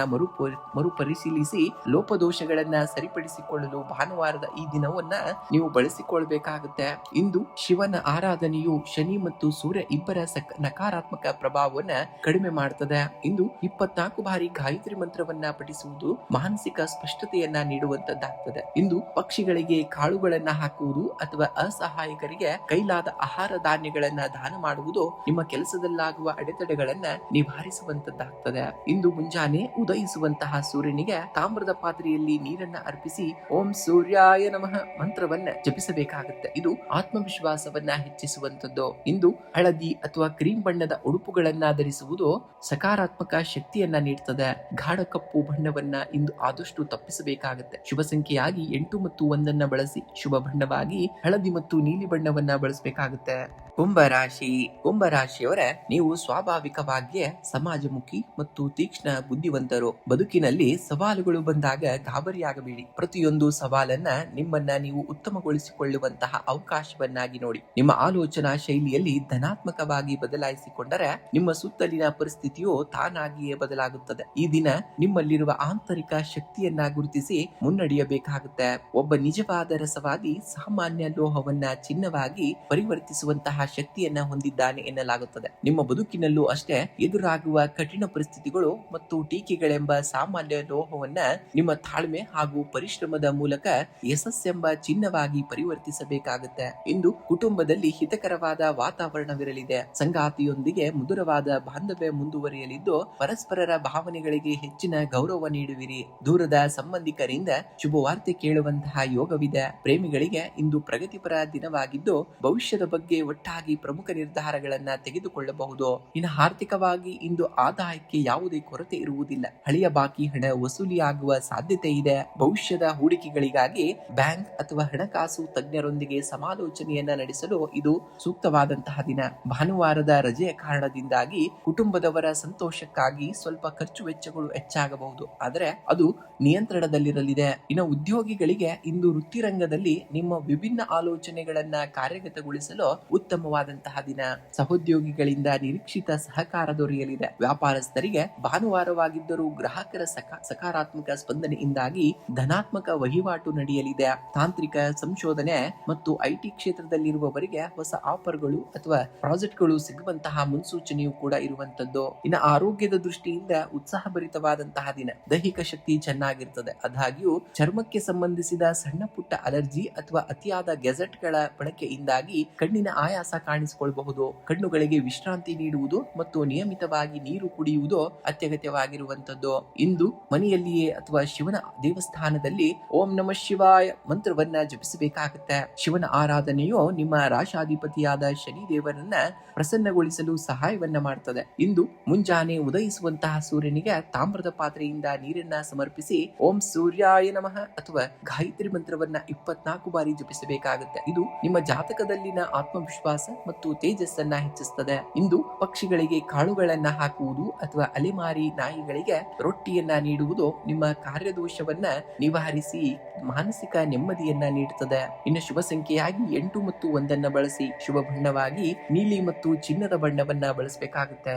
ಮರುಪರಿಶೀಲಿಸಿ ಲೋಪದೋಷಗಳನ್ನ ಸರಿಪಡಿಸಿಕೊಳ್ಳಲು ಭಾನುವಾರದ ಈ ದಿನವನ್ನ ನೀವು ಬಳಸಿಕೊಳ್ಬೇಕಾಗುತ್ತೆ. ಇಂದು ಶಿವನ ಆರಾಧನೆಯು ಶನಿ ಮತ್ತು ಸೂರ್ಯ ಇಬ್ಬರ ನಕಾರಾತ್ಮಕ ಪ್ರಭಾವವನ್ನ ಕಡಿಮೆ ಮಾಡ್ತದೆ. ಇಂದು 24 ಬಾರಿ ಗಾಯತ್ರಿ ಮಂತ್ರವನ್ನ ಪಠಿಸುವುದು ಮಾನಸಿಕ ಸ್ಪಷ್ಟತೆಯನ್ನ ನೀಡುವಂತದ್ದಾಗ್ತದೆ. ಇಂದು ಪಕ್ಷಿಗಳಿಗೆ ಕಾಳುಗಳನ್ನ ಹಾಕುವುದು ಅಥವಾ ಅಸಹಾಯಕರಿಗೆ ಕೈಲಾದ ಆಹಾರ ಧಾನ್ಯಗಳನ್ನ ದಾನ ಮಾಡುವುದು ನಿಮ್ಮ ಕೆಲಸದಲ್ಲಾಗುವ ಅಡೆತಡೆಗಳನ್ನ ನಿವಾರಿಸುವಂತದ್ದಾಗ್ತದೆ. ಇಂದು ಮುಂಜಾನೆ ಉದಯಿಸುವಂತಹ ಸೂರ್ಯನಿಗೆ ತಾಮ್ರದ ಪಾತ್ರೆಯಲ್ಲಿ ನೀರನ್ನ ಅರ್ಪಿಸಿ ಓಂ ಸೂರ್ಯಾಯ ನಮಃ ಮಂತ್ರವನ್ನ ಜಪಿಸಬೇಕಾಗುತ್ತೆ. ಇದು ಆತ್ಮವಿಶ್ವಾಸವನ್ನ ಹೆಚ್ಚಿಸುವಂತದ್ದು. ಇಂದು ಹಳದಿ ಅಥವಾ ಕ್ರೀಮ್ ಬಣ್ಣದ ಉಡುಪುಗಳನ್ನ ಧರಿಸುವುದು ಸಕಾರಾತ್ಮಕ ಶಕ್ತಿಯನ್ನ ನೀಡ್ತದೆ. ಗಾಢ ಕಪ್ಪು ಬಣ್ಣವನ್ನ ಇಂದು ಆದಷ್ಟು ತಪ್ಪಿಸಬೇಕಾಗುತ್ತೆ. ಶುಭ ಸಂಖ್ಯೆಯಾಗಿ 8 ಮತ್ತು 1 ಬಳಸಿ. ಶುಭ ಬಣ್ಣವಾಗಿ ಹಳದಿ ಮತ್ತು ನೀಲಿ ಬಣ್ಣವನ್ನ ಬಳಸಬೇಕಾಗುತ್ತೆ. ಕುಂಭರಾಶಿಯವರ ನೀವು ಸ್ವಾಭಾವಿಕವಾಗಿಯೇ ಸಮಾಜಮುಖಿ ಮತ್ತು ತೀಕ್ಷ್ಣ ಬುದ್ಧಿವಂತರು. ಬದುಕಿನಲ್ಲಿ ಸವಾಲುಗಳು ಬಂದಾಗ ಗಾಬರಿಯಾಗಬೇಡಿ. ಪ್ರತಿಯೊಂದು ಸವಾಲನ್ನ ನಿಮ್ಮನ್ನ ನೀವು ಉತ್ತಮಗೊಳಿಸಿಕೊಳ್ಳುವಂತಹ ಅವಕಾಶವನ್ನಾಗಿ ನೋಡಿ. ನಿಮ್ಮ ಆಲೋಚನಾ ಶೈಲಿಯಲ್ಲಿ ಧನಾತ್ಮಕವಾಗಿ ಬದಲಾಯಿಸಿಕೊಂಡರೆ ನಿಮ್ಮ ಸುತ್ತಲಿನ ಪರಿಸ್ಥಿತಿಯು ತಾನಾಗಿಯೇ ಬದಲಾಗುತ್ತದೆ. ಈ ದಿನ ನಿಮ್ಮಲ್ಲಿರುವ ಆಂತರಿಕ ಶಕ್ತಿಯನ್ನ ಗುರುತಿಸಿ ಮುನ್ನಡೆಯಬೇಕಾಗುತ್ತೆ. ಒಬ್ಬ ನಿಜವಾದ ರಸವಾದಿ ಸಾಮಾನ್ಯ ಲೋಹವನ್ನ ಚಿನ್ನವಾಗಿ ಪರಿವರ್ತಿಸುವಂತಹ ಶಕ್ತಿಯನ್ನ ಹೊಂದಿದ್ದಾನೆ ಎನ್ನಲಾಗುತ್ತದೆ. ನಿಮ್ಮ ಬದುಕಿನಲ್ಲೂ ಅಷ್ಟೇ ಎದುರಾಗುವ ಕಠಿಣ ಪರಿಸ್ಥಿತಿಗಳು ಮತ್ತು ಟೀಕೆಗಳೆಂಬ ಸಾಮಾನ್ಯ ಲೋಹವನ್ನ ನಿಮ್ಮ ತಾಳ್ಮೆ ಹಾಗೂ ಪರಿಶ್ರಮದ ಮೂಲಕ ಯಶಸ್ಸೆಂಬ ಚಿನ್ನವಾಗಿ ಪರಿವರ್ತಿಸಬೇಕಾಗುತ್ತೆ. ಇಂದು ಕುಟುಂಬದಲ್ಲಿ ಹಿತಕರವಾದ ವಾತಾವರಣವಿರಲಿದೆ. ಸಂಗಾತಿಯೊಂದಿಗೆ ಮಧುರವಾದ ಬಾಂಧವ್ಯ ಮುಂದುವರಿಯಲಿದ್ದು ಪರಸ್ಪರರ ಭಾವನೆಗಳಿಗೆ ಹೆಚ್ಚಿನ ಗೌರವ ನೀಡುವಿರಿ. ದೂರದ ಸಂಬಂಧಿಕರಿಂದ ಶುಭವಾರ್ತೆ ಕೇಳುವಂತಹ ಯೋಗವಿದೆ. ಪ್ರೇಮಿಗಳಿಗೆ ಇಂದು ಪ್ರಗತಿಪರ ದಿನವಾಗಿದ್ದು ಭವಿಷ್ಯದ ಬಗ್ಗೆ ಒಟ್ಟಾಗಿ ಪ್ರಮುಖ ನಿರ್ಧಾರಗಳನ್ನ ತೆಗೆದುಕೊಳ್ಳಬಹುದು. ಇನ್ನು ಆರ್ಥಿಕವಾಗಿ ಇಂದು ಆದಾಯಕ್ಕೆ ಯಾವುದೇ ಕೊರತೆ ಇರುವುದಿಲ್ಲ. ಹಳೆಯ ಬಾಕಿ ಹಣ ವಸೂಲಿಯಾಗುವ ಸಾಧ್ಯತೆ ಇದೆ. ಭವಿಷ್ಯದ ಹೂಡಿಕೆಗಳಿಗಾಗಿ ಬ್ಯಾಂಕ್ ಅಥವಾ ಹಣಕಾಸು ತಜ್ಞರೊಂದಿಗೆ ಸಮಾಲೋಚನೆಯನ್ನ ನಡೆಸಲು ಇದು ಸೂಕ್ತವಾದಂತಹ ದಿನ. ಭಾನುವಾರದ ರಜೆಯ ಕಾರಣದಿಂದಾಗಿ ಕುಟುಂಬದವರ ಸಂತೋಷಕ್ಕಾಗಿ ಸ್ವಲ್ಪ ಖರ್ಚು ವೆಚ್ಚಗಳು ಹೆಚ್ಚಾಗಬಹುದು, ಆದರೆ ಅದು ನಿಯಂತ್ರಣದಲ್ಲಿರಲಿದೆ. ಇನ್ನು ಉದ್ಯೋಗಿಗಳಿಗೆ ಇಂದು ವೃತ್ತಿರಂಗದಲ್ಲಿ ನಿಮ್ಮ ವಿಭಿನ್ನ ಆಲೋಚನೆಗಳನ್ನ ಕಾರ್ಯಗತಗೊಳಿಸಲು ಉತ್ತಮವಾದಂತಹ ದಿನ. ಸಹೋದ್ಯೋಗಿಗಳಿಂದ ನಿರೀಕ್ಷಿತ ಸಹಕಾರ ದೊರೆಯಲಿದೆ. ವ್ಯಾಪಾರಸ್ಥರಿಗೆ ಭಾನುವಾರವಾಗಿದ್ದರೂ ಗ್ರಾಹಕರ ಸಕಾರಾತ್ಮಕ ಸ್ಪಂದನೆಯಿಂದಾಗಿ ಧನಾತ್ಮಕ ವಹಿವಾಟು ನಡೆಯಲಿದೆ. ತಾಂತ್ರಿಕ ಸಂಶೋಧನೆ ಮತ್ತು ಐಟಿ ಕ್ಷೇತ್ರದಲ್ಲಿರುವವರಿಗೆ ಹೊಸ ಆಫರ್ಗಳು ಅಥವಾ ಪ್ರಾಜೆಕ್ಟ್ಗಳು ಸಿಗುವಂತಹ ಮುನ್ಸೂಚನೆಯೂ ಕೂಡ ಇರುವಂತದ್ದು. ಇನ್ನು ಆರೋಗ್ಯದ ದೃಷ್ಟಿಯಿಂದ ಉತ್ಸಾಹಭರಿತವಾದಂತಹ ದಿನ. ದೈಹಿಕ ಶಕ್ತಿ ಚೆನ್ನಾಗಿರ್ತದೆ. ಆದಾಗ್ಯೂ ಚರ್ಮಕ್ಕೆ ಸಂಬಂಧಿಸಿದ ಸಣ್ಣ ಪುಟ್ಟ ಅಲರ್ಜಿ ಅಥವಾ ಅತಿಯಾದ ಗೆಜೆಟ್ಗಳ ಬಳಕೆಯಿಂದಾಗಿ ಕಣ್ಣಿನ ಆಯಾಸ ಕಾಣಿಸಿಕೊಳ್ಳಬಹುದು. ಕಣ್ಣುಗಳಿಗೆ ವಿಶ್ರಾಂತಿ ನೀಡುವುದು ಮತ್ತು ನಿಯಮಿತವಾಗಿ ನೀರು ಕುಡಿಯುವುದು ಅತ್ಯಗತ್ಯವಾಗಿರುವಂತದ್ದು. ಇಂದು ಮನೆಯಲ್ಲಿಯೇ ಅಥವಾ ಶಿವನ ದೇವಸ್ಥಾನದಲ್ಲಿ ಓಂ ನಮಃ ಶಿವಾಯ ಮಂತ್ರವನ್ನ ಜಪಿಸಬೇಕಾಗುತ್ತೆ. ಶಿವನ ಆರಾಧನೆಯು ನಿಮ್ಮ ರಾಶಾಧಿಪತಿಯಾದ ಶನಿ ದೇವರನ್ನ ಪ್ರಸನ್ನಗೊಳಿಸಲು ಸಹಾಯವನ್ನ ಮಾಡ್ತದೆ. ಇಂದು ಮುಂಜಾನೆ ಉದಯಿಸುವಂತಹ ಸೂರ್ಯನಿಗೆ ತಾಮ್ರದ ಪಾತ್ರೆಯಿಂದ ನೀರನ್ನ ಸಮರ್ಪಿಸಿ ಓಂ ಸೂರ್ಯಾಯ ನಮಃ ಅಥವಾ ಗಾಯತ್ರಿ ಮಂತ್ರವನ್ನ 24 ಬಾರಿ ಜಪಿಸಬೇಕಾಗುತ್ತೆ. ಇದು ನಿಮ್ಮ ಜಾತಕದಲ್ಲಿನ ಆತ್ಮವಿಶ್ವಾಸ ಮತ್ತು ತೇಜಸ್ಸನ್ನ ಹೆಚ್ಚಿಸುತ್ತದೆ. ಇಂದು ಪಕ್ಷಿಗಳಿಗೆ ಕಾಳುಗಳನ್ನ ಹಾಕುವುದು ಅಥವಾ ಅಲೆಮಾರಿ ನಾಯಿಗಳಿಗೆ ರೊಟ್ಟಿಯನ್ನ ನೀಡುವುದು ನಿಮ್ಮ ಕಾರ್ಯದೋಷವನ್ನ ನಿವಾರಿಸಿ ಮಾನಸಿಕ ನೆಮ್ಮದಿಯನ್ನ ನೀಡುತ್ತದೆ. ಇನ್ನು ಶುಭ ಸಂಖ್ಯೆಯಾಗಿ 8 ಮತ್ತು 1 ಬಳಸಿ. ಶುಭ ಬಣ್ಣವಾಗಿ ನೀಲಿ ಮತ್ತು ಚಿನ್ನದ ಬಣ್ಣವನ್ನ ಬಳಸಬೇಕಾಗುತ್ತೆ.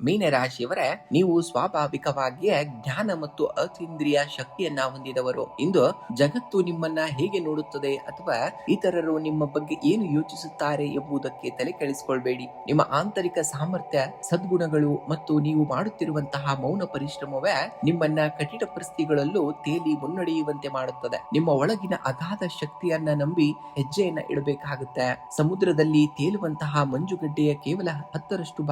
ಮೀನರಾಶಿಯವರೇ, ನೀವು ಸ್ವಾಭಾವಿಕವಾಗಿಯೇ ಜ್ಞಾನ ಮತ್ತು ಅತೀಂದ್ರಿಯ ಶಕ್ತಿಯನ್ನ ಹೊಂದಿದವರು. ಇಂದು ಜಗತ್ತು ನಿಮ್ಮನ್ನ ಹೇಗೆ ನೋಡುತ್ತದೆ ಅಥವಾ ಇತರರು ನಿಮ್ಮ ಬಗ್ಗೆ ಏನು ಯೋಚಿಸುತ್ತಾರೆ ಎಂಬುದಕ್ಕೆ ತಲೆ ಕೆಡಿಸಿಕೊಳ್ಬೇಡಿ. ನಿಮ್ಮ ಆಂತರಿಕ ಸಾಮರ್ಥ್ಯ, ಸದ್ಗುಣಗಳು ಮತ್ತು ನೀವು ಮಾಡುತ್ತಿರುವಂತಹ ಮೌನ ಪರಿಶ್ರಮವೇ ನಿಮ್ಮನ್ನ ಕಠಿಣ ಪರಿಸ್ಥಿತಿಗಳಲ್ಲೂ ತೇಲಿ ಮುನ್ನಡೆಯುವಂತೆ ಮಾಡುತ್ತದೆ. ನಿಮ್ಮ ಒಳಗಿನ ಅಗಾಧ ಶಕ್ತಿಯನ್ನ ನಂಬಿ ಹೆಜ್ಜೆಯನ್ನ ಇಡಬೇಕಾಗುತ್ತೆ. ಸಮುದ್ರದಲ್ಲಿ ತೇಲುವಂತಹ ಮಂಜುಗಡ್ಡೆಯ ಕೇವಲ 10ರಷ್ಟು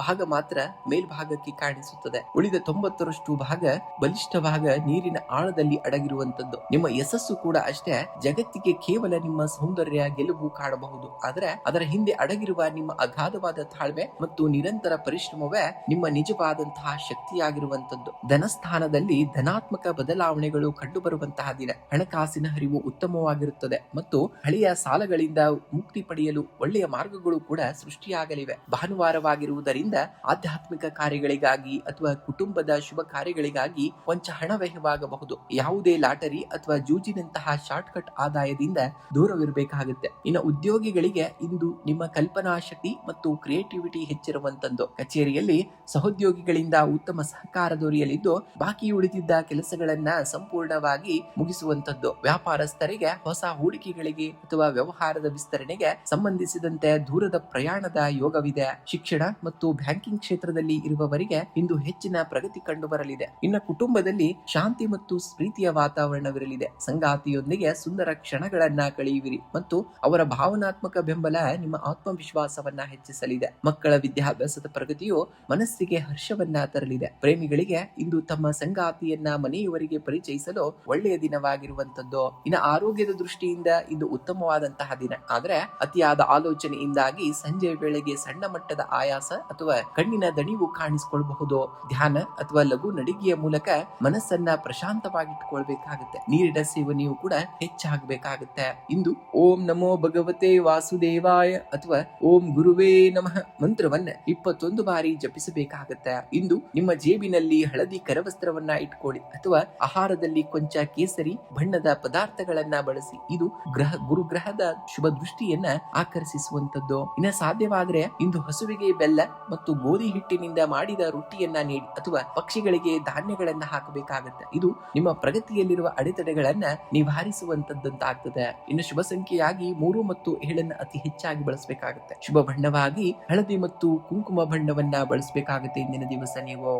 ಭಾಗ ಮಾತ್ರ ಮೇಲ್ಭಾಗಕ್ಕೆ ಕಾಣಿಸುತ್ತದೆ. ಉಳಿದ 90ರಷ್ಟು ಭಾಗ ಬಲಿಷ್ಠ ಭಾಗ ನೀರಿನ ಆಳದಲ್ಲಿ ಅಡಗಿರುವಂತದ್ದು. ನಿಮ್ಮ ಯಶಸ್ಸು ಕೂಡ ಅಷ್ಟೇ. ಜಗತ್ತಿಗೆ ಕೇವಲ ನಿಮ್ಮ ಸೌಂದರ್ಯ ಗೆಲುವು ಕಾಣಬಹುದು, ಆದರೆ ಅದರ ಹಿಂದೆ ಅಡಗಿರುವ ನಿಮ್ಮ ಅಗಾಧವಾದ ತಾಳ್ಮೆ ಮತ್ತು ನಿರಂತರ ಪರಿಶ್ರಮವೇ ನಿಮ್ಮ ನಿಜವಾದಂತಹ ಶಕ್ತಿಯಾಗಿರುವಂತದ್ದು. ಧನಸ್ಥಾನದಲ್ಲಿ ಧನಾತ್ಮಕ ಬದಲಾವಣೆಗಳು ಕಂಡುಬರುವಂತಹ ದಿನ. ಹಣಕಾಸಿನ ಹರಿವು ಉತ್ತಮವಾಗಿರುತ್ತದೆ ಮತ್ತು ಹಳೆಯ ಸಾಲಗಳಿಂದ ಮುಕ್ತಿ ಪಡೆಯಲು ಒಳ್ಳೆಯ ಮಾರ್ಗಗಳು ಕೂಡ ಸೃಷ್ಟಿಯಾಗಲಿವೆ. ಭಾನುವಾರವಾಗಿರುವುದರಿಂದ ಆಧ್ಯಾತ್ಮಿಕ ಕಾರ್ಯಗಳಿಗಾಗಿ ಅಥವಾ ಕುಟುಂಬದ ಶುಭ ಕಾರ್ಯಗಳಿಗಾಗಿ ಕೊಂಚ ಹಣ ವ್ಯಯವಾಗಬಹುದು. ಯಾವುದೇ ಲಾಟರಿ ಅಥವಾ ಜೂಜಿನಂತಹ ಶಾರ್ಟ್ ಕಟ್ ಆದಾಯದಿಂದ ದೂರವಿರಬೇಕಾಗುತ್ತೆ. ಇನ್ನು ಉದ್ಯೋಗಿಗಳಿಗೆ ಇಂದು ನಿಮ್ಮ ಕಲ್ಪನಾ ಶಕ್ತಿ ಮತ್ತು ಕ್ರಿಯೇಟಿವಿಟಿ ಹೆಚ್ಚಿರುವಂತದ್ದು. ಕಚೇರಿಯಲ್ಲಿ ಸಹೋದ್ಯೋಗಿಗಳಿಂದ ಉತ್ತಮ ಸಹಕಾರ ದೊರೆಯಲಿದ್ದು ಬಾಕಿ ಉಳಿದಿದ್ದ ಕೆಲಸಗಳನ್ನ ಸಂಪೂರ್ಣವಾಗಿ ಮುಗಿಸುವಂತದ್ದು. ವ್ಯಾಪಾರಸ್ಥರಿಗೆ ಹೊಸ ಹೂಡಿಕೆಗಳಿಗೆ ಅಥವಾ ವ್ಯವಹಾರದ ವಿಸ್ತರಣೆಗೆ ಸಂಬಂಧಿಸಿದಂತೆ ದೂರದ ಪ್ರಯಾಣದ ಯೋಗವಿದೆ. ಶಿಕ್ಷಣ ಮತ್ತು ಬ್ಯಾಂಕಿಂಗ್ ಕ್ಷೇತ್ರದಲ್ಲಿ ಇರುವವರಿಗೆ ಇಂದು ಹೆಚ್ಚಿನ ಪ್ರಗತಿ ಕಂಡು ಬರಲಿದೆ. ಇನ್ನು ಕುಟುಂಬದಲ್ಲಿ ಶಾಂತಿ ಮತ್ತು ಪ್ರೀತಿಯ ವಾತಾವರಣವಿರಲಿದೆ. ಸಂಗಾತಿಯೊಂದಿಗೆ ಸುಂದರ ಕ್ಷಣಗಳನ್ನ ಕಳೆಯುವಿರಿ ಮತ್ತು ಅವರ ಭಾವನಾತ್ಮಕ ಬೆಂಬಲ ನಿಮ್ಮ ಆತ್ಮವಿಶ್ವಾಸವನ್ನ ಹೆಚ್ಚಿಸಲಿದೆ. ಮಕ್ಕಳ ವಿದ್ಯಾಭ್ಯಾಸದ ಪ್ರಗತಿಯು ಮನಸ್ಸಿಗೆ ಹರ್ಷವನ್ನ ತರಲಿದೆ. ಪ್ರೇಮಿಗಳಿಗೆ ಇಂದು ತಮ್ಮ ಸಂಗಾತಿಯನ್ನ ಮನೆಯವರಿಗೆ ಪರಿಚಯಿಸಲು ಒಳ್ಳೆಯ ದಿನವಾಗಿರುವಂತದ್ದು. ಇನ್ನು ಆರೋಗ್ಯದ ದೃಷ್ಟಿಯಿಂದ ಇದು ಉತ್ತಮವಾದಂತಹ ದಿನ, ಆದ್ರೆ ಅತಿಯಾದ ಆಲೋಚನೆಯಿಂದಾಗಿ ಸಂಜೆ ವೇಳೆಗೆ ಸಣ್ಣ ಮಟ್ಟದ ಆಯಾಸ ಅಥವಾ ಕಣ್ಣಿನ ದಣಿವು ಕಾಣಿಸಿಕೊಳ್ಳಬಹುದು. ಧ್ಯಾನ ಅಥವಾ ಲಘು ನಡಿಗೆಯ ಮೂಲಕ ಮನಸ್ಸನ್ನ ಪ್ರಶಾಂತವಾಗಿಟ್ಟುಕೊಳ್ಬೇಕಾಗುತ್ತೆ. ನೀರಿನ ಸೇವನೆಯೂ ಕೂಡ ಹೆಚ್ಚಾಗಬೇಕಾಗುತ್ತೆ. ಇಂದು ಓಂ ನಮೋ ಭಗವತೆ ವಾಸುದೇವಾಯ ಅಥವಾ ಓಂ ಗುರುವೇ ನಮಃ ಮಂತ್ರವನ್ನ 21 ಬಾರಿ ಜಪಿಸಬೇಕಾಗುತ್ತೆ. ಇಂದು ನಿಮ್ಮ ಜೇಬಿನಲ್ಲಿ ಹಳದಿ ಕರವಸ್ತ್ರವನ್ನ ಇಟ್ಕೊಳ್ಳಿ ಅಥವಾ ಆಹಾರದಲ್ಲಿ ಕೊಂಚ ಕೇಸರಿ ಬಣ್ಣದ ಪದಾರ್ಥಗಳನ್ನ ಬಳಸಿ. ಇದು ಗುರುಗ್ರಹದ ಶುಭ ದೃಷ್ಟಿಯನ್ನ ಆಕರ್ಷಿಸುವಂತದ್ದು. ಇನ್ನ ಸಾಧ್ಯವಾದ್ರೆ ಇಂದು ಹಸುವಿಗೆ ಬೆಲ್ಲ ಮತ್ತು ಗೋಧಿ ಹಿಟ್ಟಿನಿಂದ ಮಾಡಿದ ರೊಟ್ಟಿಯನ್ನ ನೀಡಿ ಅಥವಾ ಪಕ್ಷಿಗಳಿಗೆ ಧಾನ್ಯಗಳನ್ನ ಹಾಕಬೇಕಾಗತ್ತೆ. ಇದು ನಿಮ್ಮ ಪ್ರಗತಿಯಲ್ಲಿರುವ ಅಡೆತಡೆಗಳನ್ನ ನಿವಾರಿಸುವಂತದ್ದಂತಾಗ್ತದೆ. ಇನ್ನು ಶುಭ ಸಂಖ್ಯೆಯಾಗಿ 3 ಮತ್ತು ಮತ್ತು ಎಳ್ಳನ್ನ ಅತಿ ಹೆಚ್ಚಾಗಿ ಬಳಸಬೇಕಾಗುತ್ತೆ. ಶುಭ ಬಣ್ಣವಾಗಿ ಹಳದಿ ಮತ್ತು ಕುಂಕುಮ ಬಣ್ಣವನ್ನ ಬಳಸಬೇಕಾಗುತ್ತೆ ಇಂದಿನ ದಿವಸ ನೀವು.